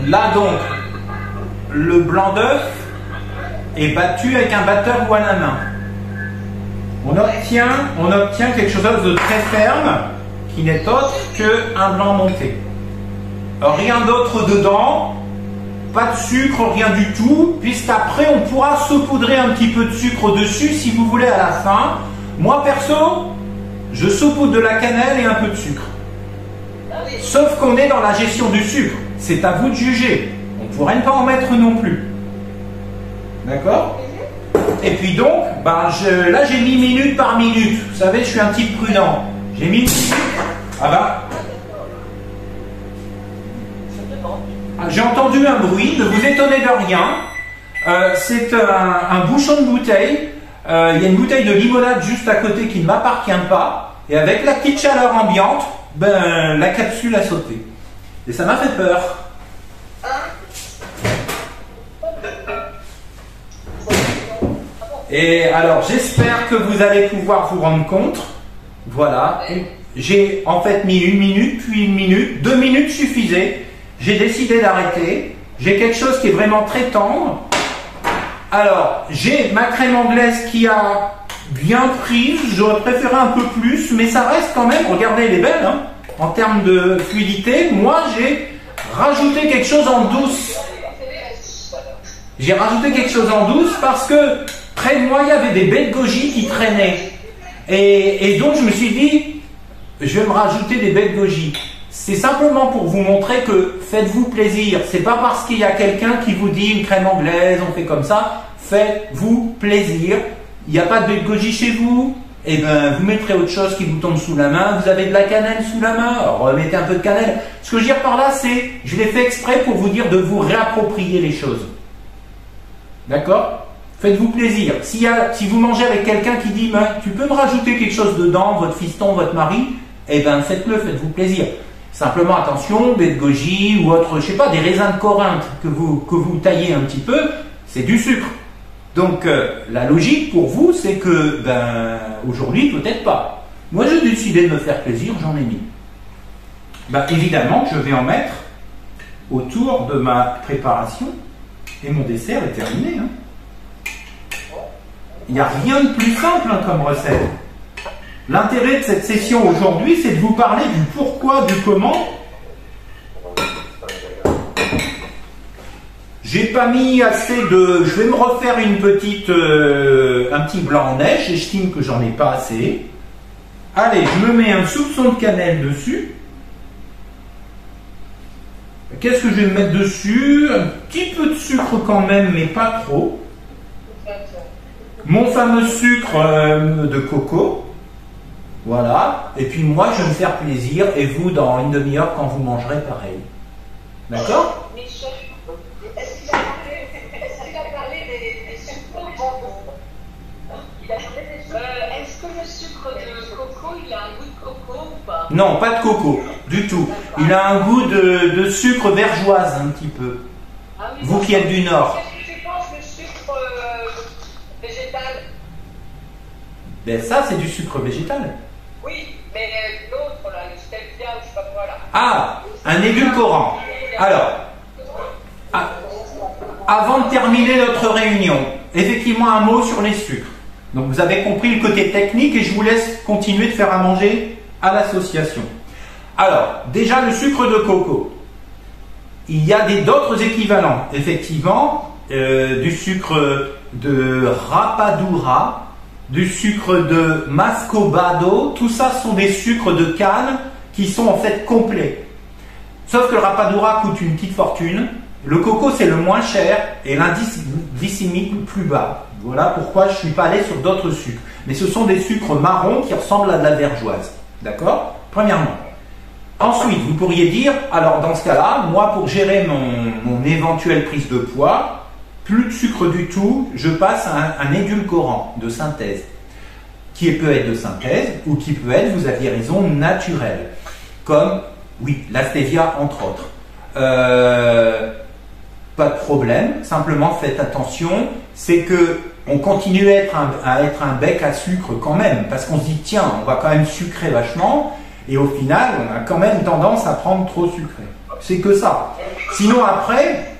Là donc, le blanc d'œuf, est battu avec un batteur ou à la main. On obtient quelque chose de très ferme qui n'est autre qu'un blanc monté. Rien d'autre dedans, pas de sucre, rien du tout, puisqu'après on pourra saupoudrer un petit peu de sucre dessus si vous voulez à la fin. Moi perso, je saupoudre de la cannelle et un peu de sucre. Sauf qu'on est dans la gestion du sucre, c'est à vous de juger. On ne pourrait pas en mettre non plus. D'accord? Et puis donc, là j'ai mis minute par minute. Vous savez, je suis un type prudent. J'ai mis minute. J'ai entendu un bruit, ne vous étonnez de rien. C'est un bouchon de bouteille. Il y a une bouteille de limonade juste à côté qui ne m'appartient pas. Et avec la petite chaleur ambiante, la capsule a sauté. Et ça m'a fait peur. Et alors, j'espère que vous allez pouvoir vous rendre compte. Voilà. J'ai en fait mis 1 minute, puis 1 minute. 2 minutes suffisaient. J'ai décidé d'arrêter. J'ai quelque chose qui est vraiment très tendre. Alors, j'ai ma crème anglaise qui a bien prise. J'aurais préféré un peu plus, mais ça reste quand même, regardez, elle est belle, hein, en termes de fluidité. Moi, j'ai rajouté quelque chose en douce. J'ai rajouté quelque chose en douce parce que près de moi, il y avait des baies de goji qui traînaient. Et donc, je me suis dit, je vais me rajouter des baies de goji. C'est simplement pour vous montrer que faites-vous plaisir. C'est pas parce qu'il y a quelqu'un qui vous dit une crème anglaise, on fait comme ça. Faites-vous plaisir. Il n'y a pas de baies de goji chez vous. Eh bien, vous mettrez autre chose qui vous tombe sous la main. Vous avez de la cannelle sous la main. Alors, remettez un peu de cannelle. Ce que je veux dire par là, c'est, je l'ai fait exprès pour vous dire de vous réapproprier les choses. D'accord? Faites-vous plaisir. Si vous mangez avec quelqu'un qui dit, tu peux me rajouter quelque chose dedans, votre fiston, votre mari, eh bien, faites-le, faites-vous plaisir. Simplement, attention, baies de goji ou autre, je sais pas, des raisins de Corinthe que vous taillez un petit peu, c'est du sucre. Donc, la logique pour vous, c'est que, aujourd'hui, peut-être pas. Moi, j'ai décidé de me faire plaisir, j'en ai mis. Évidemment, je vais en mettre autour de ma préparation et mon dessert est terminé. Hein. Il n'y a rien de plus simple comme recette. L'intérêt de cette session aujourd'hui, c'est de vous parler du pourquoi, du comment. J'ai pas mis assez de... Je vais me refaire un petit blanc en neige, j'estime que j'en ai pas assez. Allez, je me mets un soupçon de cannelle dessus. Qu'est-ce que je vais mettre dessus? Un petit peu de sucre quand même, mais pas trop. Mon fameux sucre de coco. Voilà. Et puis moi, je vais me faire plaisir. Et vous, dans une demi-heure, quand vous mangerez, pareil. D'accord? Est-ce qu'il a parlé des sucres Est-ce que le sucre de coco, il a un goût de coco ou pas? Non, pas de coco, du tout. Il a un goût de sucre vergeoise, un petit peu. Ah oui, vous qui êtes du Nord. Qu'est-ce que tu penses du sucre végétal? Ça, c'est du sucre végétal. Oui, mais l'autre, là, le stevia ou je sais pas quoi, là. Ah, un édulcorant. Alors, avant de terminer notre réunion, effectivement un mot sur les sucres. Donc vous avez compris le côté technique et je vous laisse continuer de faire à manger à l'association. Alors, déjà le sucre de coco. Il y a d'autres équivalents, effectivement, du sucre de rapadura, du sucre de mascobado, tout ça sont des sucres de canne qui sont en fait complets. Sauf que le rapadura coûte une petite fortune, le coco c'est le moins cher et l'indice glycémique le plus bas. Voilà pourquoi je ne suis pas allé sur d'autres sucres. Mais ce sont des sucres marrons qui ressemblent à de la vergeoise. D'accord? Premièrement. Ensuite, vous pourriez dire, alors dans ce cas-là, moi pour gérer mon éventuelle prise de poids, plus de sucre du tout, je passe à un édulcorant de synthèse. Qui peut être de synthèse ou qui peut être, vous aviez raison, naturel. Comme, oui, la stevia entre autres. Pas de problème, simplement faites attention, c'est que on continue à être un bec à sucre quand même, parce qu'on se dit tiens, on va quand même sucrer vachement, et au final, on a quand même tendance à prendre trop sucré. C'est que ça. Sinon après,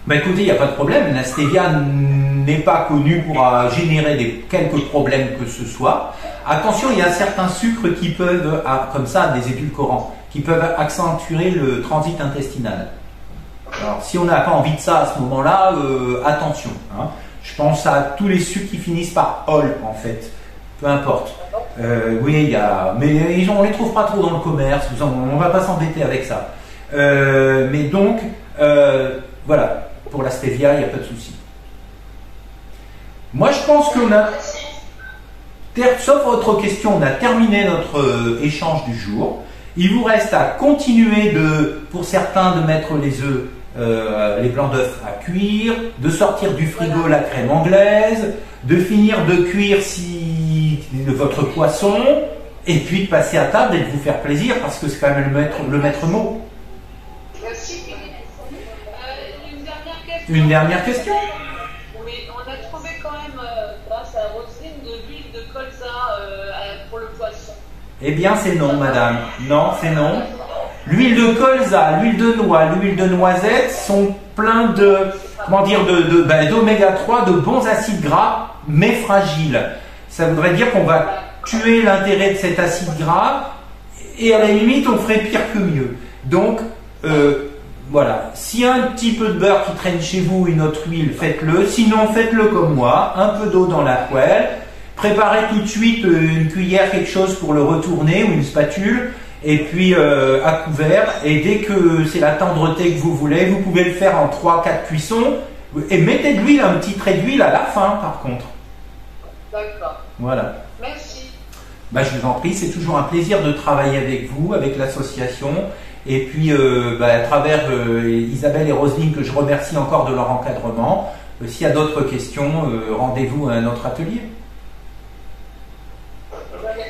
Bah écoutez, il n'y a pas de problème. La stevia n'est pas connue pour générer quelques problèmes que ce soit. Attention, il y a certains sucres qui peuvent, comme ça, des édulcorants, qui peuvent accentuer le transit intestinal. Alors, si on n'a pas envie de ça à ce moment-là, attention. Hein. Je pense à tous les sucres qui finissent par ol, en fait. Peu importe. Oui, il y a, mais on les trouve pas trop dans le commerce. On va pas s'embêter avec ça. Mais donc, voilà. Pour la stevia, il n'y a pas de souci. Moi, je pense qu'on a, sauf votre question, on a terminé notre échange du jour. Il vous reste à continuer pour certains, de mettre les œufs, les blancs d'œufs à cuire, de sortir du frigo la crème anglaise, de finir de cuire votre poisson, et puis de passer à table et de vous faire plaisir, parce que c'est quand même le maître mot. Merci. Une dernière question. Oui, on a trouvé quand même, grâce à Roselyne, de l'huile de colza pour le poisson. Eh bien, c'est non, madame. Non, c'est non. L'huile de colza, l'huile de noix, l'huile de noisette sont pleins d'oméga 3, de bons acides gras, mais fragiles. Ça voudrait dire qu'on va tuer l'intérêt de cet acide gras, et à la limite, on ferait pire que mieux. Donc, voilà, s'il y a un petit peu de beurre qui traîne chez vous, une autre huile, faites-le. Sinon, faites-le comme moi, un peu d'eau dans la poêle. Préparez tout de suite une cuillère, quelque chose pour le retourner, ou une spatule, et puis à couvert. Et dès que c'est la tendreté que vous voulez, vous pouvez le faire en 3-4 cuissons. Et mettez de l'huile, un petit trait d'huile à la fin, par contre. D'accord. Voilà. Merci. Bah, je vous en prie, c'est toujours un plaisir de travailler avec vous, avec l'association. Et puis, à travers Isabelle et Roselyne, que je remercie encore de leur encadrement. S'il y a d'autres questions, rendez-vous à notre atelier.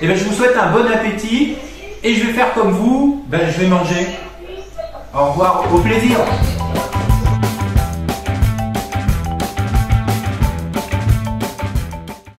Et bien, je vous souhaite un bon appétit. Et je vais faire comme vous, je vais manger. Au revoir, au plaisir.